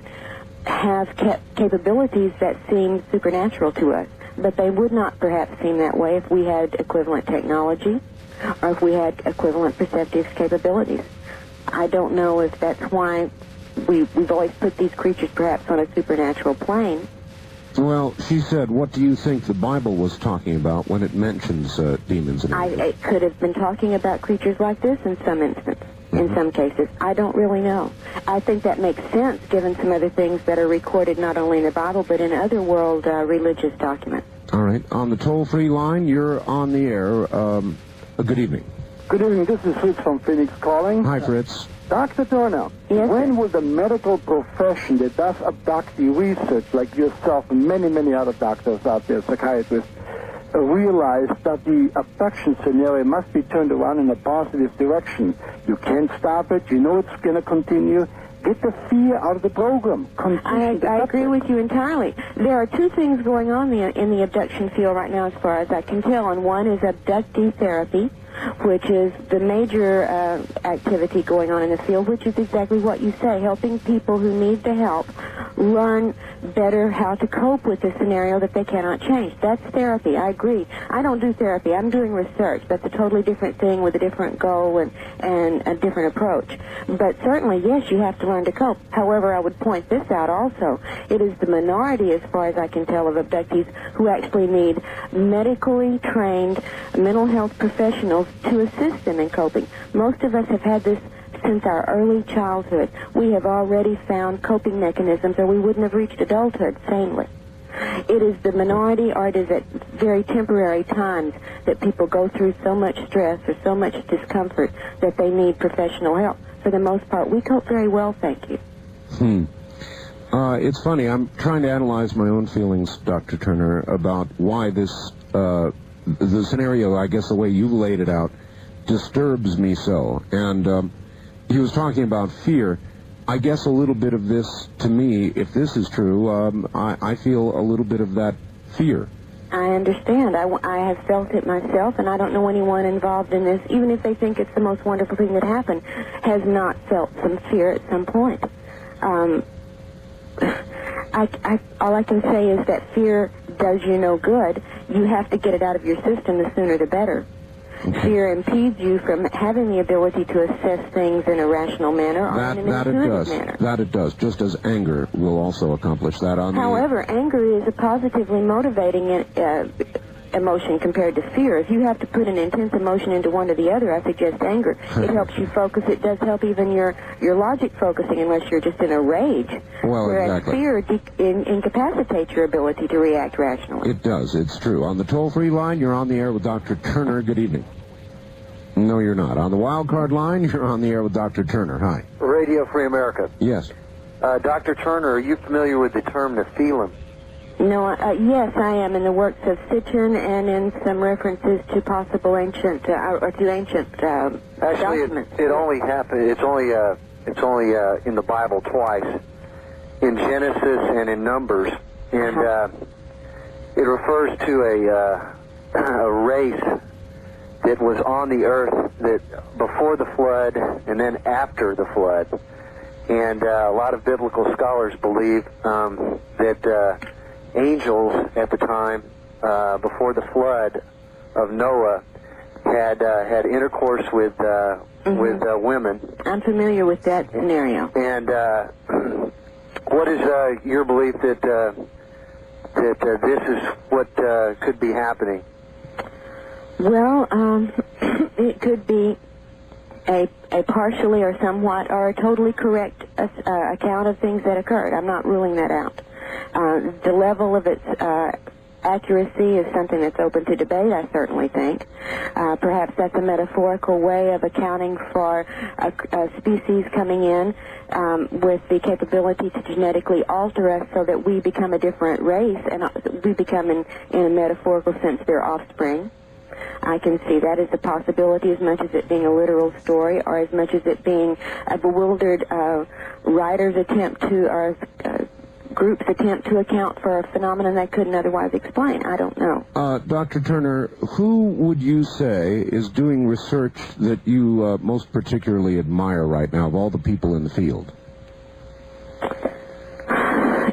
have capabilities that seem supernatural to us, but they would not perhaps seem that way if we had equivalent technology or if we had equivalent perceptive capabilities. I don't know if that's why we've always put these creatures perhaps on a supernatural plane. Well, she said, what do you think the Bible was talking about when it mentions demons and angels? It could have been talking about creatures like this in some instance, in some cases. I don't really know. I think that makes sense given some other things that are recorded not only in the Bible but in other world religious documents. All right. On the toll-free line, you're on the air. Good evening. Good evening. This is Fritz from Phoenix calling. Hi, Fritz. Dr. Turner, yes, when will the medical profession that does abductee research, like yourself and many, many other doctors out there, psychiatrists, realize that the abduction scenario must be turned around in a positive direction? You can't stop it. You know it's going to continue. Get the fear out of the program. I agree with you entirely. There are two things going on in the abduction field right now as far as I can tell, and one is abductee therapy, which is the major activity going on in the field, which is exactly what you say, helping people who need the help learn better how to cope with the scenario that they cannot change. That's therapy. I agree. I don't do therapy. I'm doing research. That's a totally different thing with a different goal and a different approach. But certainly, yes, you have to learn to cope. However, I would point this out also. It is the minority, as far as I can tell, of abductees who actually need medically trained mental health professionals to assist them in coping. Most of us have had this since our early childhood. We have already found coping mechanisms or we wouldn't have reached adulthood sanely. It is the minority, or it is at very temporary times that people go through so much stress or so much discomfort that they need professional help. For the most part, we cope very well, thank you. It's funny. I'm trying to analyze my own feelings, Dr. Turner, about why this, the scenario, I guess the way you laid it out, disturbs me so. And he was talking about fear. I guess a little bit of this, to me, if this is true, I feel a little bit of that fear. I understand. I have felt it myself, and I don't know anyone involved in this, even if they think it's the most wonderful thing that happened, has not felt some fear at some point. All I can say is that fear does you no good. You have to get it out of your system, the sooner the better. Fear impedes you from having the ability to assess things in a rational manner or in an intuitive manner. That it does, just as anger will also accomplish that. However, anger is a positively motivating emotion compared to fear. If you have to put an intense emotion into one or the other, I suggest anger. It helps you focus. It does help even your logic focusing unless you're just in a rage. Well, whereas exactly. fear incapacitates your ability to react rationally. It does. It's true. On the toll-free line, you're on the air with Dr. Turner. Good evening. No, you're not. On the wild card line, you're on the air with Dr. Turner. Hi. Radio Free America. Yes. Dr. Turner, are you familiar with the term Nephilim? No, yes, I am in the works of Sitchin and in some references to possible ancient Actually, documents. it only happened. It's only in the Bible twice, in Genesis and in Numbers, and it refers to a race that was on the earth that before the flood and then after the flood, and a lot of biblical scholars believe that angels at the time before the flood of Noah had intercourse with women. I'm familiar with that scenario. And what is your belief that this is what could be happening? Well, it could be a partially or somewhat or a totally correct account of things that occurred. I'm not ruling that out. The level of its accuracy is something that's open to debate, I certainly think. Perhaps that's a metaphorical way of accounting for a species coming in with the capability to genetically alter us so that we become a different race, and we become, in a metaphorical sense, their offspring. I can see that as a possibility, as much as it being a literal story, or as much as it being a bewildered writer's attempt to, or group's attempt to account for a phenomenon they couldn't otherwise explain. I don't know. Dr. Turner, who would you say is doing research that you most particularly admire right now of all the people in the field?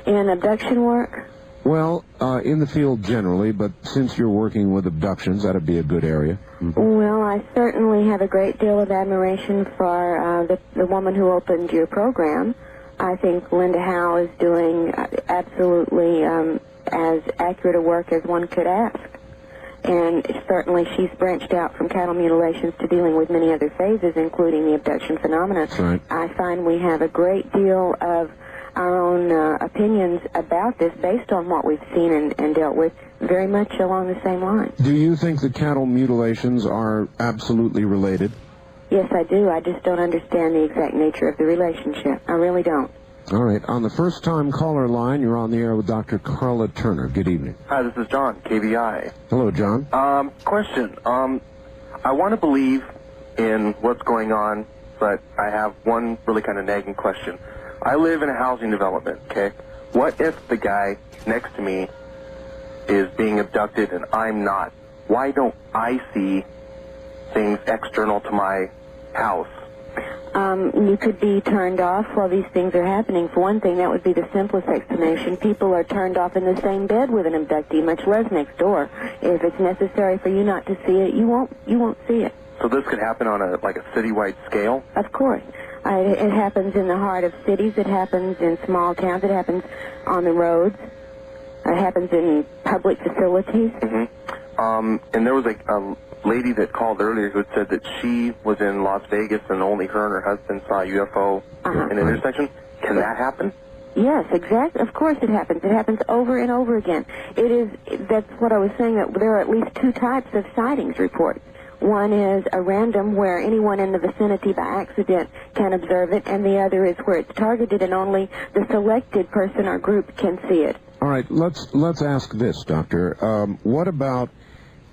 In abduction work? Well, in the field generally, but since you're working with abductions, that'd be a good area. Mm-hmm. Well, I certainly have a great deal of admiration for the woman who opened your program. I think Linda Howe is doing absolutely as accurate a work as one could ask. And certainly she's branched out from cattle mutilations to dealing with many other phases, including the abduction phenomena. That's right. I find we have a great deal of our own opinions about this based on what we've seen and dealt with, very much along the same lines. Do you think the cattle mutilations are absolutely related? Yes, I do. I just don't understand the exact nature of the relationship. I really don't. All right. On the first-time caller line, you're on the air with Dr. Karla Turner. Good evening. Hi, this is John, KBI. Hello, John. Question. I want to believe in what's going on, but I have one really kind of nagging question. I live in a housing development, okay? What if the guy next to me is being abducted and I'm not? Why don't I see things external to my house? You could be turned off while these things are happening. For one thing, that would be the simplest explanation. People are turned off in the same bed with an abductee, much less next door. If it's necessary for you not to see it, you won't see it. So this could happen on a citywide scale? Of course. It happens in the heart of cities. It happens in small towns. It happens on the roads. It happens in public facilities. Mm-hmm. And there was a lady that called earlier who had said that she was in Las Vegas and only her and her husband saw a UFO in an intersection. Can that happen? Yes, exactly. Of course it happens. It happens over and over again. That's what I was saying, that there are at least two types of sightings reports. One is a random, where anyone in the vicinity by accident can observe it, and the other is where it's targeted and only the selected person or group can see it. All right, let's ask this, Doctor. What about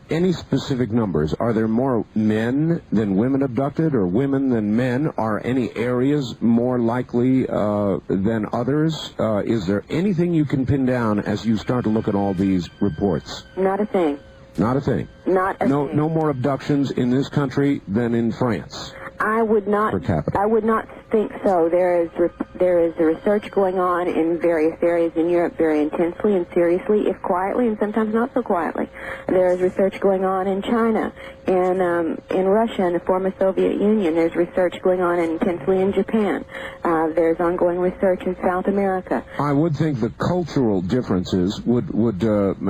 any specific numbers? Are there more men than women abducted, or women than men? Are any areas more likely than others? Is there anything you can pin down as you start to look at all these reports? Not a thing. Not a thing? Not a thing. No more abductions in this country than in France? I would not. Per capita. I would not think so. There is a research going on in various areas in Europe very intensely and seriously, if quietly, and sometimes not so quietly. There is research going on in China, in Russia, and the former Soviet Union. There's research going on intensely in Japan. There's ongoing research in South America. I would think the cultural differences would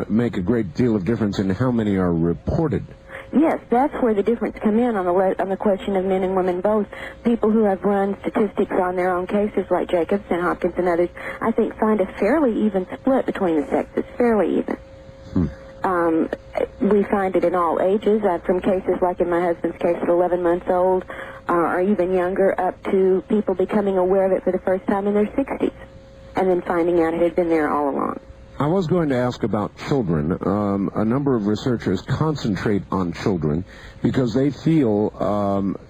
make a great deal of difference in how many are reported. Yes, that's where the difference come in on the question of men and women both. People who have run statistics on their own cases, like Jacobs and Hopkins and others, I think find a fairly even split between the sexes, fairly even. We find it in all ages, from cases like in my husband's case at 11 months old, or even younger, up to people becoming aware of it for the first time in their 60s, and then finding out it had been there all along. I was going to ask about children. A number of researchers concentrate on children because they feel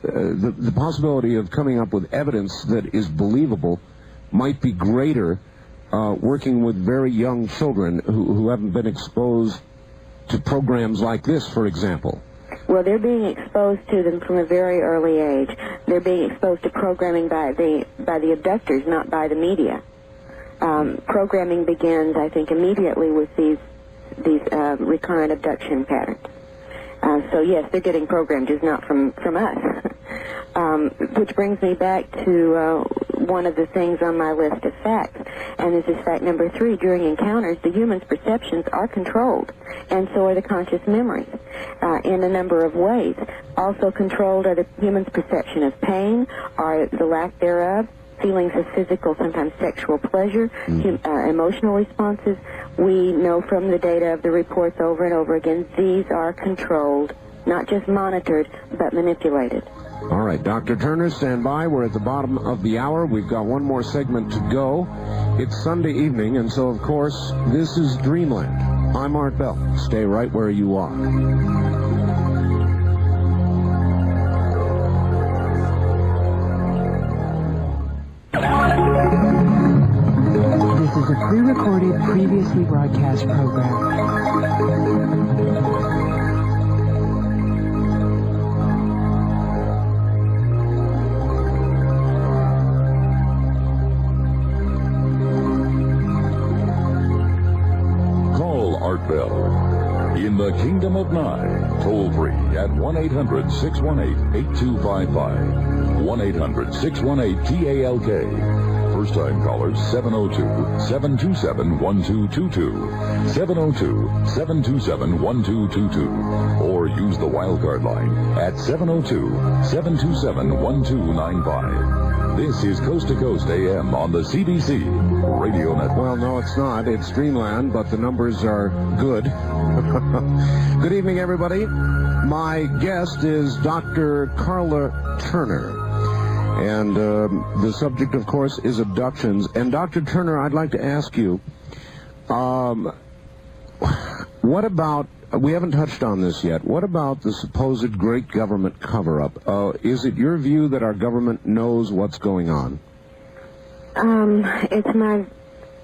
the possibility of coming up with evidence that is believable might be greater working with very young children who haven't been exposed to programs like this, for example. Well, they're being exposed to them from a very early age. They're being exposed to programming by the abductors, not by the media. Programming begins, I think, immediately with these recurrent abduction patterns. So yes, they're getting programmed, just not from us. Which brings me back to one of the things on my list of facts, and this is fact number 3. During encounters, the human's perceptions are controlled, and so are the conscious memories, in a number of ways. Also controlled are the human's perception of pain, or the lack thereof, feelings of physical, sometimes sexual pleasure, emotional responses. We know from the data of the reports over and over again, these are controlled, not just monitored, but manipulated. All right, Dr. Turner, stand by. We're at the bottom of the hour. We've got one more segment to go. It's Sunday evening, and so, of course, this is Dreamland. I'm Art Bell. Stay right where you are. This is a pre-recorded, previously broadcast program. Art Bell. In the Kingdom of Nye, toll free at 1-800-618-8255. 1-800-618-TALK. First time callers 702-727-1222. 702-727-1222. Or use the wildcard line at 702-727-1295. This is Coast to Coast AM on the CBC Radio Network. Well, no, it's not. It's Dreamland, but the numbers are good. Good evening, everybody. My guest is Dr. Karla Turner. And the subject, of course, is abductions. And Dr. Turner, I'd like to ask you, what about, we haven't touched on this yet, what about the supposed great government cover-up? Is it your view that our government knows what's going on? It's my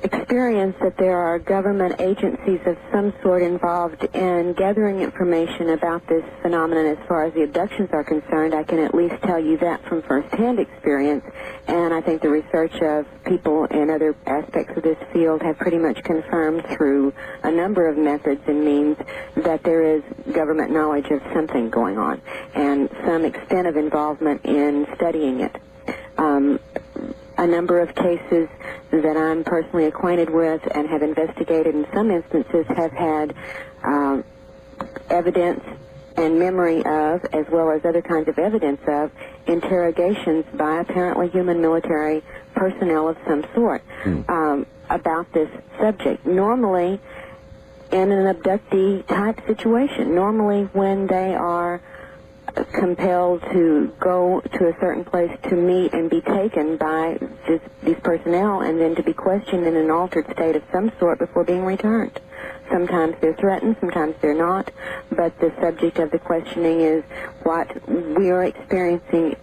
experience that there are government agencies of some sort involved in gathering information about this phenomenon as far as the abductions are concerned. I can at least tell you that from first-hand experience, and I think the research of people in other aspects of this field have pretty much confirmed through a number of methods and means that there is government knowledge of something going on and some extent of involvement in studying it. A number of cases that I'm personally acquainted with and have investigated in some instances have had evidence and memory of, as well as other kinds of evidence of, interrogations by apparently human military personnel of some sort about this subject. Normally, in an abductee type situation, normally when they are compelled to go to a certain place to meet and be taken by these personnel and then to be questioned in an altered state of some sort before being returned. Sometimes they're threatened, sometimes they're not, but the subject of the questioning is what we are experiencing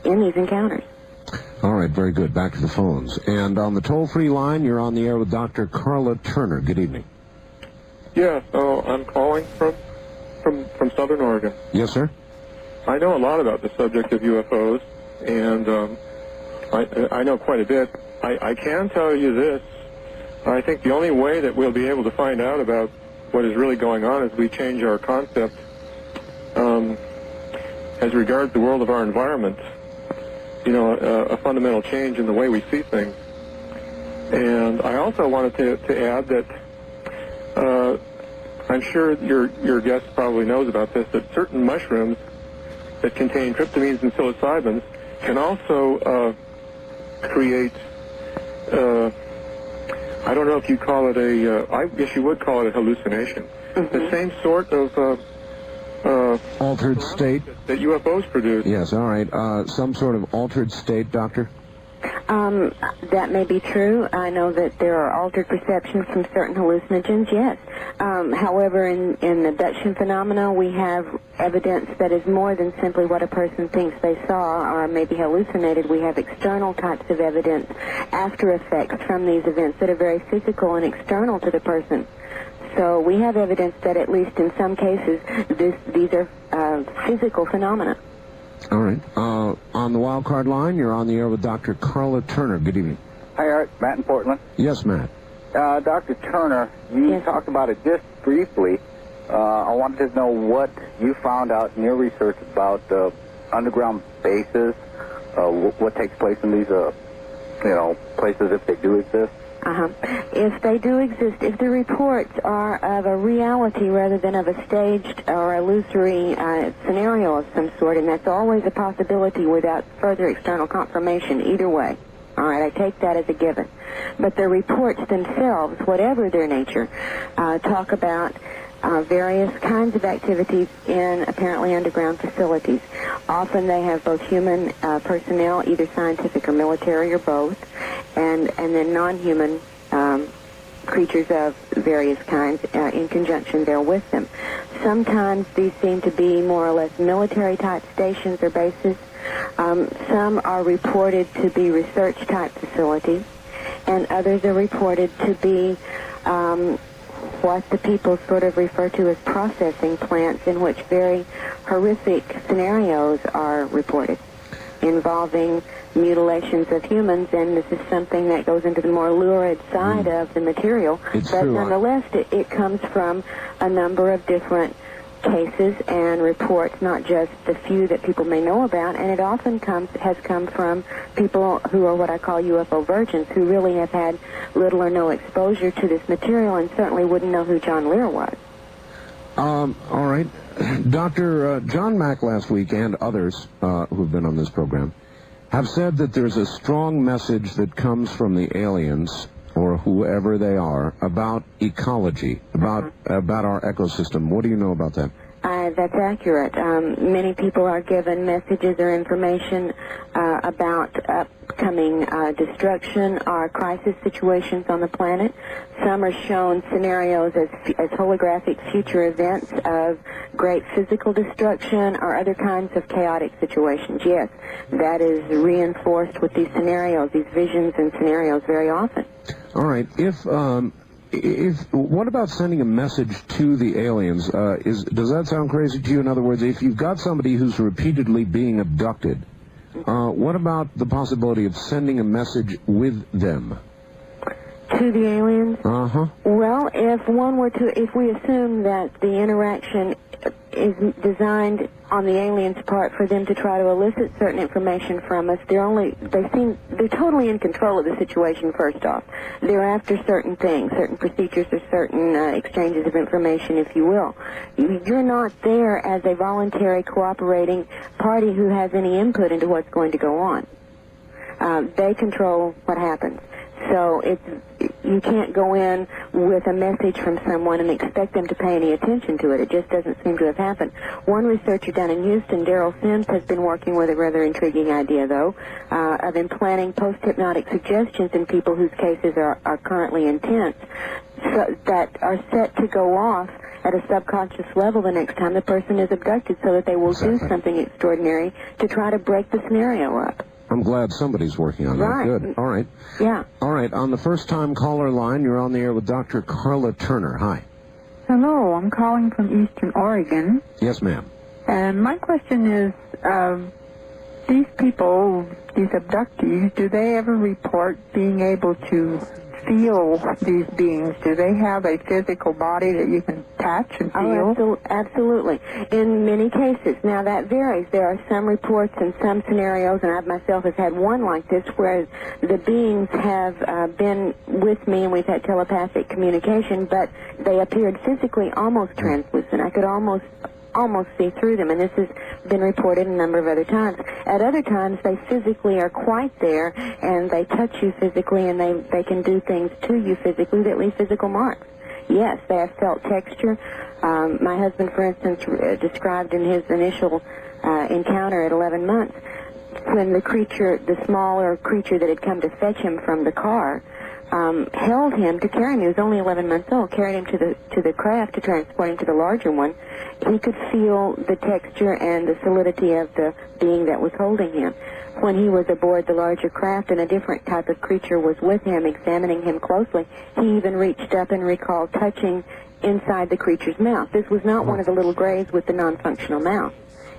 in these encounters. All right, very good. Back to the phones. And on the toll-free line, you're on the air with Dr. Karla Turner. Good evening. Yeah, I'm calling from Southern Oregon. Yes, sir? I know a lot about the subject of UFOs, and I know quite a bit. I can tell you this. I think the only way that we'll be able to find out about what is really going on is we change our concept as regards the world of our environment. You know, a fundamental change in the way we see things. And I also wanted to add that I'm sure your guest probably knows about this, that certain mushrooms that contain tryptamines and psilocybins can also create, I don't know if you call it I guess you would call it a hallucination. The same sort of altered state that UFOs produce. Yes, all right. Some sort of altered state, Doctor? That may be true. I know that there are altered perceptions from certain hallucinogens, yes. However, in abduction phenomena, we have evidence that is more than simply what a person thinks they saw or maybe hallucinated. We have external types of evidence, after effects from these events that are very physical and external to the person. So we have evidence that at least in some cases, these are physical phenomena. All right. On the wild card line, you're on the air with Dr. Karla Turner. Good evening. Hi, Art. Matt in Portland. Yes, Matt. Dr. Turner, you talked about it just briefly. I wanted to know what you found out in your research about underground bases, what takes place in these, places if they do exist. If they do exist, if the reports are of a reality rather than of a staged or illusory scenario of some sort, and that's always a possibility without further external confirmation either way. All right, I take that as a given. But the reports themselves, whatever their nature, talk about various kinds of activities in apparently underground facilities. Often they have both human personnel, either scientific or military or both, and then non-human creatures of various kinds in conjunction there with them. Sometimes these seem to be more or less military-type stations or bases. Some are reported to be research-type facilities, and others are reported to be what the people sort of refer to as processing plants, in which very horrific scenarios are reported involving mutilations of humans, and this is something that goes into the more lurid side of the material. It's but true. Nonetheless, it comes from a number of different cases and reports, not just the few that people may know about, and it often has come from people who are what I call UFO virgins, who really have had little or no exposure to this material and certainly wouldn't know who John Lear was. All right. Dr. John Mack last week and others who've been on this program have said that there's a strong message that comes from the aliens, or whoever they are, about ecology, about our ecosystem. What do you know about that? That's accurate. Many people are given messages or information about upcoming destruction or crisis situations on the planet. Some are shown scenarios as holographic future events of great physical destruction or other kinds of chaotic situations. Yes, that is reinforced with these scenarios, these visions and scenarios very often. All right. What about sending a message to the aliens? Does that sound crazy to you? In other words, if you've got somebody who's repeatedly being abducted, what about the possibility of sending a message with them? To the aliens? Well, if we assume that the interaction is designed on the aliens' part for them to try to elicit certain information from us, they're totally in control of the situation. First off, they're after certain things, certain procedures, or certain exchanges of information, if you will. You're not there as a voluntary cooperating party who has any input into what's going to go on. They control what happens. So you can't go in with a message from someone and expect them to pay any attention to it. It just doesn't seem to have happened. One researcher down in Houston, Daryl Sims, has been working with a rather intriguing idea, though, of implanting post-hypnotic suggestions in people whose cases are currently intense, so that are set to go off at a subconscious level the next time the person is abducted, so that they will do something extraordinary to try to break the scenario up. I'm glad somebody's working on that. Good. All right. Yeah. All right. On the first-time caller line, you're on the air with Dr. Karla Turner. Hi. Hello. I'm calling from Eastern Oregon. Yes, ma'am. And my question is, these people, these abductees, do they ever report being able to feel these beings? Do they have a physical body that you can touch and feel? Oh, absolutely. In many cases. Now, that varies. There are some reports and some scenarios, and I myself have had one like this, where the beings have been with me and we've had telepathic communication, but they appeared physically almost translucent. I could almost see through them, and this has been reported a number of other times. At other times, they physically are quite there, and they touch you physically, and they can do things to you physically that leave physical marks. Yes, they have felt texture. My husband, for instance, described in his initial encounter at 11 months, when the creature, the smaller creature that had come to fetch him from the car, held him to carry him. He was only 11 months old. Carried him to the craft to transport him to the larger one. He could feel the texture and the solidity of the being that was holding him. When he was aboard the larger craft and a different type of creature was with him, examining him closely, he even reached up and recalled touching inside the creature's mouth. This was not one of the little grays with the non-functional mouth.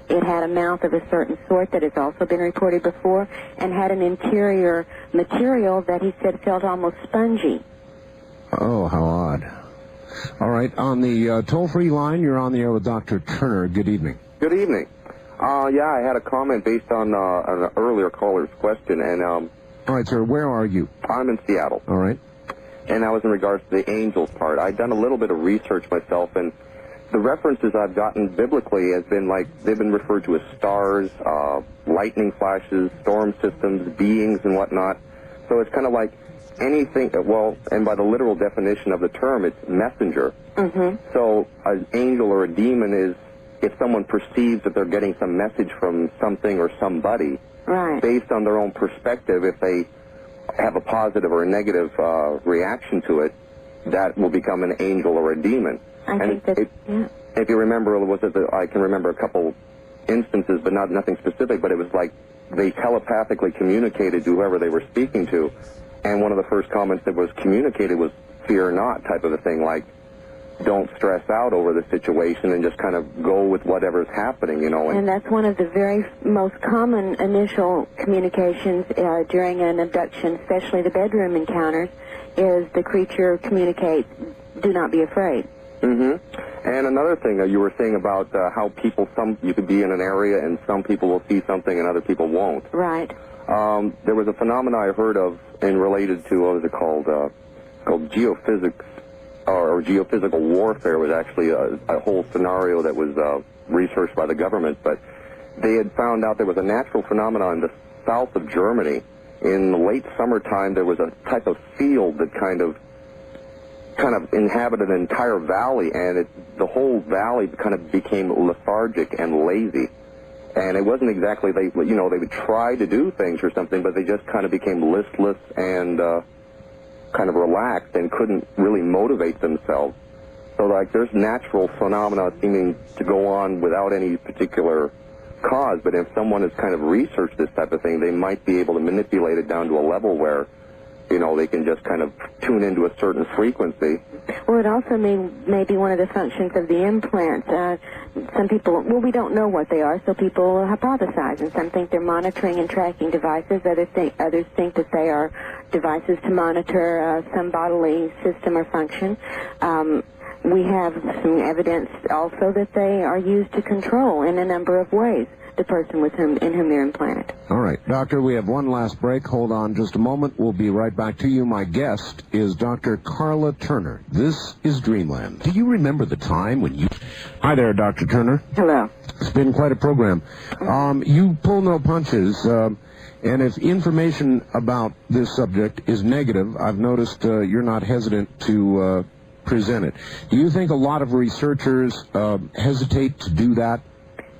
It had a mouth of a certain sort that has also been reported before, and had an interior material that he said felt almost spongy. Oh, how odd. All right, on the toll-free line, you're on the air with Dr. Turner. Good evening. Good evening. Yeah, I had a comment based on an earlier caller's question, and all right, sir, where are you? I'm in Seattle. All right. And that was in regards to the angels part. I've done a little bit of research myself, and the references I've gotten biblically has been like, they've been referred to as stars, lightning flashes, storm systems, beings, and whatnot. So it's kind of like anything, well, and by the literal definition of the term, it's messenger. Mm-hmm. So an angel or a demon is if someone perceives that they're getting some message from something or somebody, right, based on their own perspective, if they have a positive or a negative reaction to it, that will become an angel or a demon. If you remember, I can remember a couple instances, but nothing specific, but it was like they telepathically communicated to whoever they were speaking to, and one of the first comments that was communicated was fear not type of a thing, like don't stress out over the situation and just kind of go with whatever's happening, you know. And that's one of the very most common initial communications during an abduction, especially the bedroom encounters, is the creature communicates, do not be afraid. Mm-hmm. And another thing that you were saying about how people, you could be in an area and some people will see something and other people won't. Right. There was a phenomenon I heard of and related to, what was it called? Called geophysics, or geophysical warfare was actually a whole scenario that was researched by the government. But they had found out there was a natural phenomenon in the south of Germany. In the late summertime, there was a type of field that kind of inhabited an entire valley, and the whole valley kind of became lethargic and lazy. And it wasn't exactly, they would try to do things or something, but they just kind of became listless and kind of relaxed and couldn't really motivate themselves. So, like, there's natural phenomena seeming to go on without any particular cause, but if someone has kind of researched this type of thing, they might be able to manipulate it down to a level where, you know, they can just kind of tune into a certain frequency. Well, it also may be one of the functions of the implant. Some people, well, we don't know what they are, so people hypothesize, and some think they're monitoring and tracking devices. Others think that they are devices to monitor some bodily system or function. We have some evidence also that they are used to control in a number of ways the person in whom they're implanted. All right. Doctor, we have one last break. Hold on just a moment. We'll be right back to you. My guest is Dr. Karla Turner. This is Dreamland. Do you remember the time when you... Hi there, Dr. Turner. Hello. It's been quite a program. You pull no punches, and if information about this subject is negative, I've noticed you're not hesitant to present it. Do you think a lot of researchers hesitate to do that?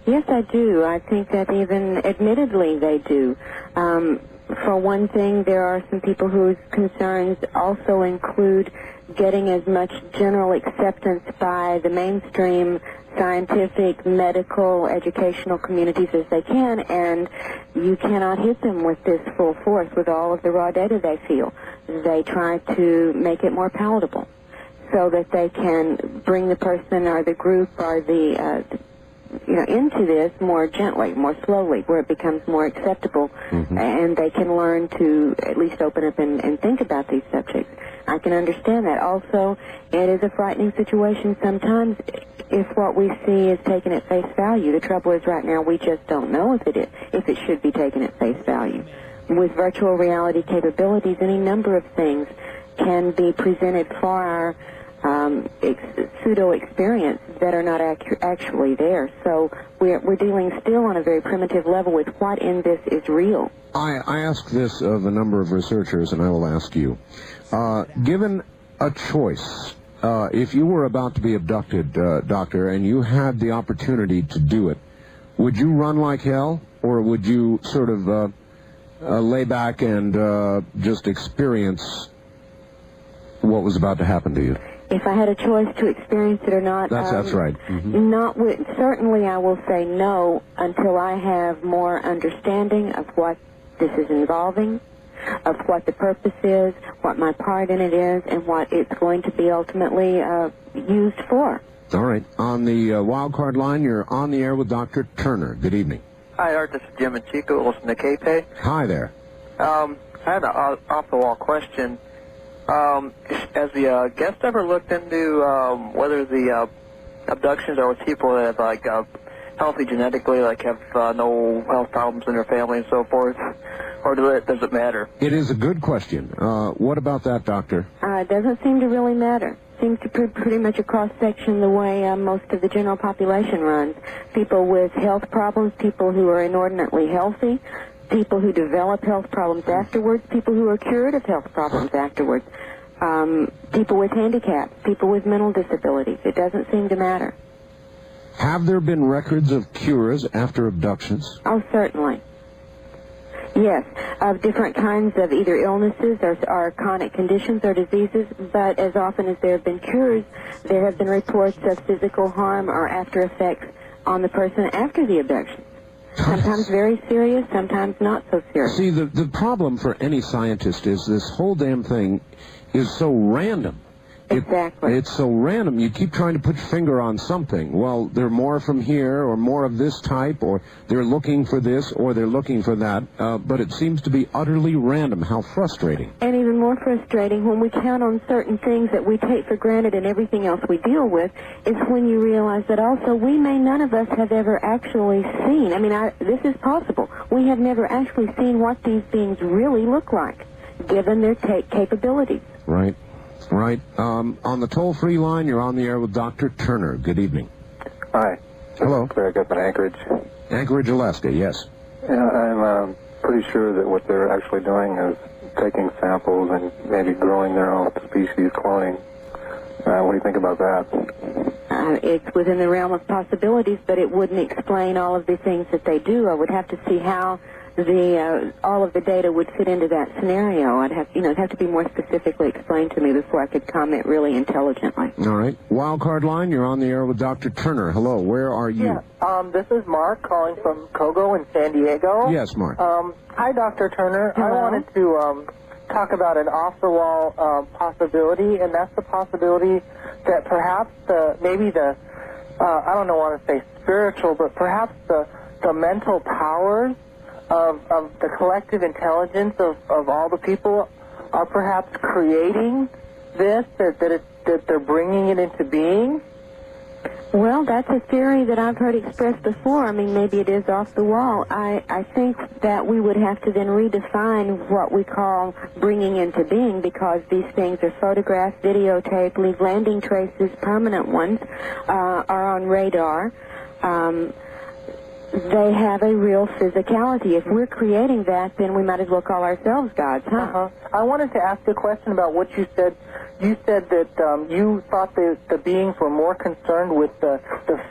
Yes, I do. I think that even admittedly they do. For one thing, there are some people whose concerns also include getting as much general acceptance by the mainstream scientific, medical, educational communities as they can, and you cannot hit them with this full force with all of the raw data they feel. They try to make it more palatable so that they can bring the person or the group or the into this more gently, more slowly, where it becomes more acceptable, and they can learn to at least open up and think about these subjects. I can understand that. Also, it is a frightening situation sometimes if what we see is taken at face value. The trouble is right now we just don't know if it should be taken at face value. With virtual reality capabilities, any number of things can be presented for our pseudo-experience that are not actually there. So we're dealing still on a very primitive level with what in this is real. I ask this of a number of researchers, and I will ask you. Given a choice, if you were about to be abducted, Doctor, and you had the opportunity to do it, would you run like hell? or would you sort of lay back and just experience what was about to happen to you? If I had a choice to experience it or not, that's right. Mm-hmm. Certainly I will say no until I have more understanding of what this is involving, of what the purpose is, what my part in it is, and what it's going to be ultimately used for. All right. On the wild card line, you're on the air with Dr. Turner. Good evening. Hi, Art. This is Jim and Chico. Listen to KP. Hi there. I had an off-the-wall question. Has the guest ever looked into whether the abductions are with people that have, like, healthy genetically, like have no health problems in their family and so forth, or does it matter? It is a good question. What about that, Doctor? It doesn't seem to really matter. Seems to be pretty much a cross-section the way most of the general population runs. People with health problems, people who are inordinately healthy, people who develop health problems afterwards, people who are cured of health problems afterwards, people with handicaps, people with mental disabilities. It doesn't seem to matter. Have there been records of cures after abductions? Oh, certainly. Yes, of different kinds of either illnesses or chronic conditions or diseases, but as often as there have been cures, there have been reports of physical harm or after effects on the person after the abduction. Sometimes very serious, sometimes not so serious. See, the problem for any scientist is this whole damn thing is so random. Exactly. It's so random. You keep trying to put your finger on something. Well, they're more from here, or more of this type, or they're looking for this, or they're looking for that. But it seems to be utterly random. How frustrating. And even more frustrating when we count on certain things that we take for granted and everything else we deal with is when you realize that also none of us have ever actually seen. I mean, this is possible. We have never actually seen what these beings really look like, given their capabilities. Right. Right. On the toll-free line, you're on the air with Dr. Turner. Good evening. Hi. Hello. Greg up in Anchorage. Anchorage, Alaska, yes. Yeah, I'm pretty sure that what they're actually doing is taking samples and maybe growing their own species cloning. What do you think about that? It's within the realm of possibilities, but it wouldn't explain all of the things that they do. I would have to see how all of the data would fit into that scenario. It'd have to be more specifically explained to me before I could comment really intelligently. All right. Wildcard line, you're on the air with Dr. Turner. Hello, where are you? Yeah, this is Mark calling from Kogo in San Diego. Yes, Mark. Hi, Dr. Turner. Hello. I wanted to talk about an off-the-wall possibility, and that's the possibility that perhaps I don't want to say spiritual, but perhaps the mental powers of the collective intelligence of all the people are perhaps creating this, that they're bringing it into being? Well, that's a theory that I've heard expressed before. I mean, maybe it is off the wall. I think that we would have to then redefine what we call bringing into being, because these things are photographed, videotaped, leave landing traces, permanent ones, are on radar. They have a real physicality. If we're creating that, then we might as well call ourselves gods, huh? I wanted to ask a question about what you said. You said that you thought the beings were more concerned with the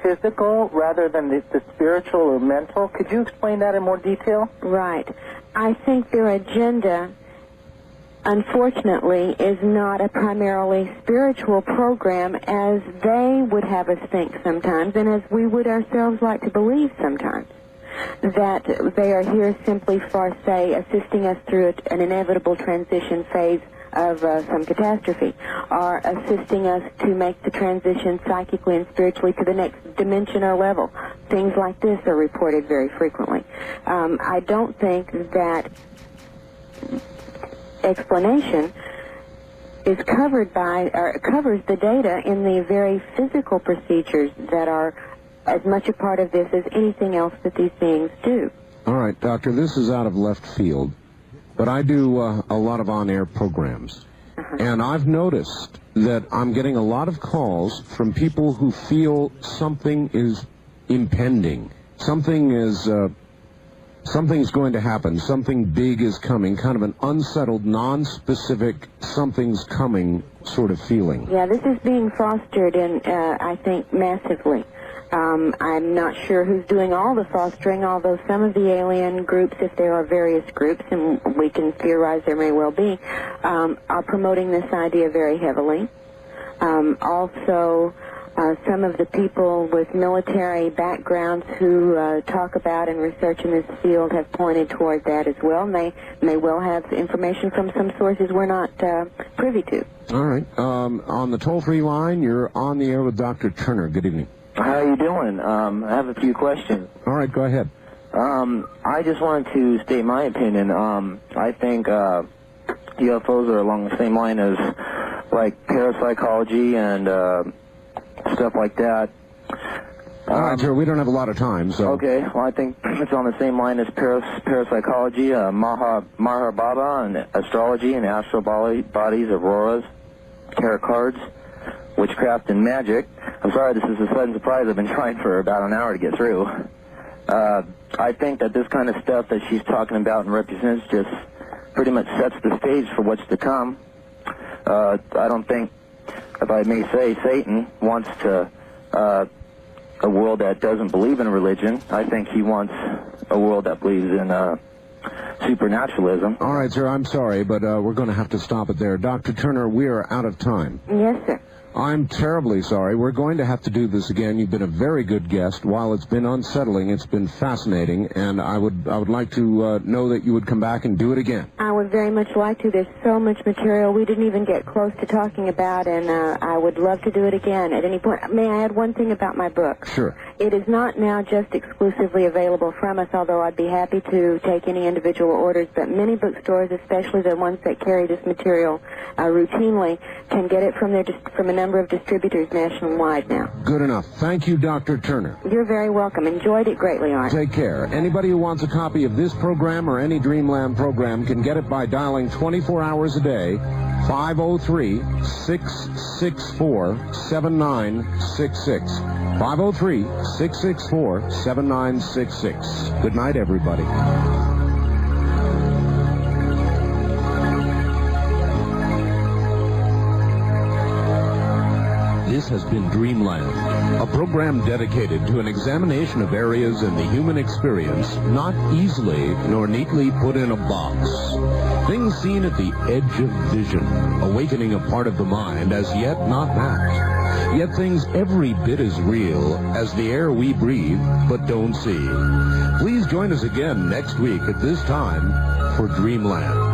physical rather than the spiritual or mental. Could you explain that in more detail? Right. I think their agenda, unfortunately, is not a primarily spiritual program as they would have us think sometimes, and as we would ourselves like to believe sometimes, that they are here simply for, say, assisting us through an inevitable transition phase of some catastrophe, or assisting us to make the transition psychically and spiritually to the next dimension or level. Things like this are reported very frequently. I don't think that explanation is covered by, or covers the data in the very physical procedures that are as much a part of this as anything else that these beings do. All right, Doctor, this is out of left field, but I do a lot of on-air programs, and I've noticed that I'm getting a lot of calls from people who feel something is impending, something's going to happen, something big is coming, kind of an unsettled, non-specific, something's coming sort of feeling. Yeah, this is being fostered, I think, massively. I'm not sure who's doing all the fostering, although some of the alien groups, if there are various groups, and we can theorize there may well be, are promoting this idea very heavily. Also, some of the people with military backgrounds who talk about and research in this field have pointed toward that as well, and they may well have information from some sources we're not privy to. All right. On the toll-free line, you're on the air with Dr. Turner. Good evening. How you doing? I have a few questions. All right, go ahead. I just wanted to state my opinion. I think UFOs are along the same line as, like, parapsychology and stuff like that. All right, sir, we don't have a lot of time, so... Okay, well, I think it's on the same line as parapsychology, Maharbaba, and astrology and astral bodies, auroras, tarot cards, witchcraft, and magic. I'm sorry, this is a sudden surprise. I've been trying for about an hour to get through. I think that this kind of stuff that she's talking about and represents just pretty much sets the stage for what's to come. I don't think, if I may say, Satan wants to a world that doesn't believe in religion. I think he wants a world that believes in supernaturalism. All right, sir, I'm sorry, but we're going to have to stop it there. Dr. Turner, we are out of time. Yes, sir. I'm terribly sorry. We're going to have to do this again. You've been a very good guest. While it's been unsettling, it's been fascinating, and I would like to know that you would come back and do it again. I would very much like to. There's so much material we didn't even get close to talking about, and I would love to do it again at any point. May I add one thing about my book? Sure. It is not now just exclusively available from us, although I'd be happy to take any individual orders, but many bookstores, especially the ones that carry this material routinely, can get it from a number of distributors nationwide now. Good enough. Thank you, Dr. Turner. You're very welcome. Enjoyed it greatly, Art. Take care. Anybody who wants a copy of this program or any Dreamland program can get it by dialing 24 hours a day, 503-664-7966. 503-664-7966. Good night, everybody. This has been Dreamland, a program dedicated to an examination of areas in the human experience not easily nor neatly put in a box. Things seen at the edge of vision, awakening a part of the mind as yet not mapped. Yet things every bit as real as the air we breathe but don't see. Please join us again next week at this time for Dreamland.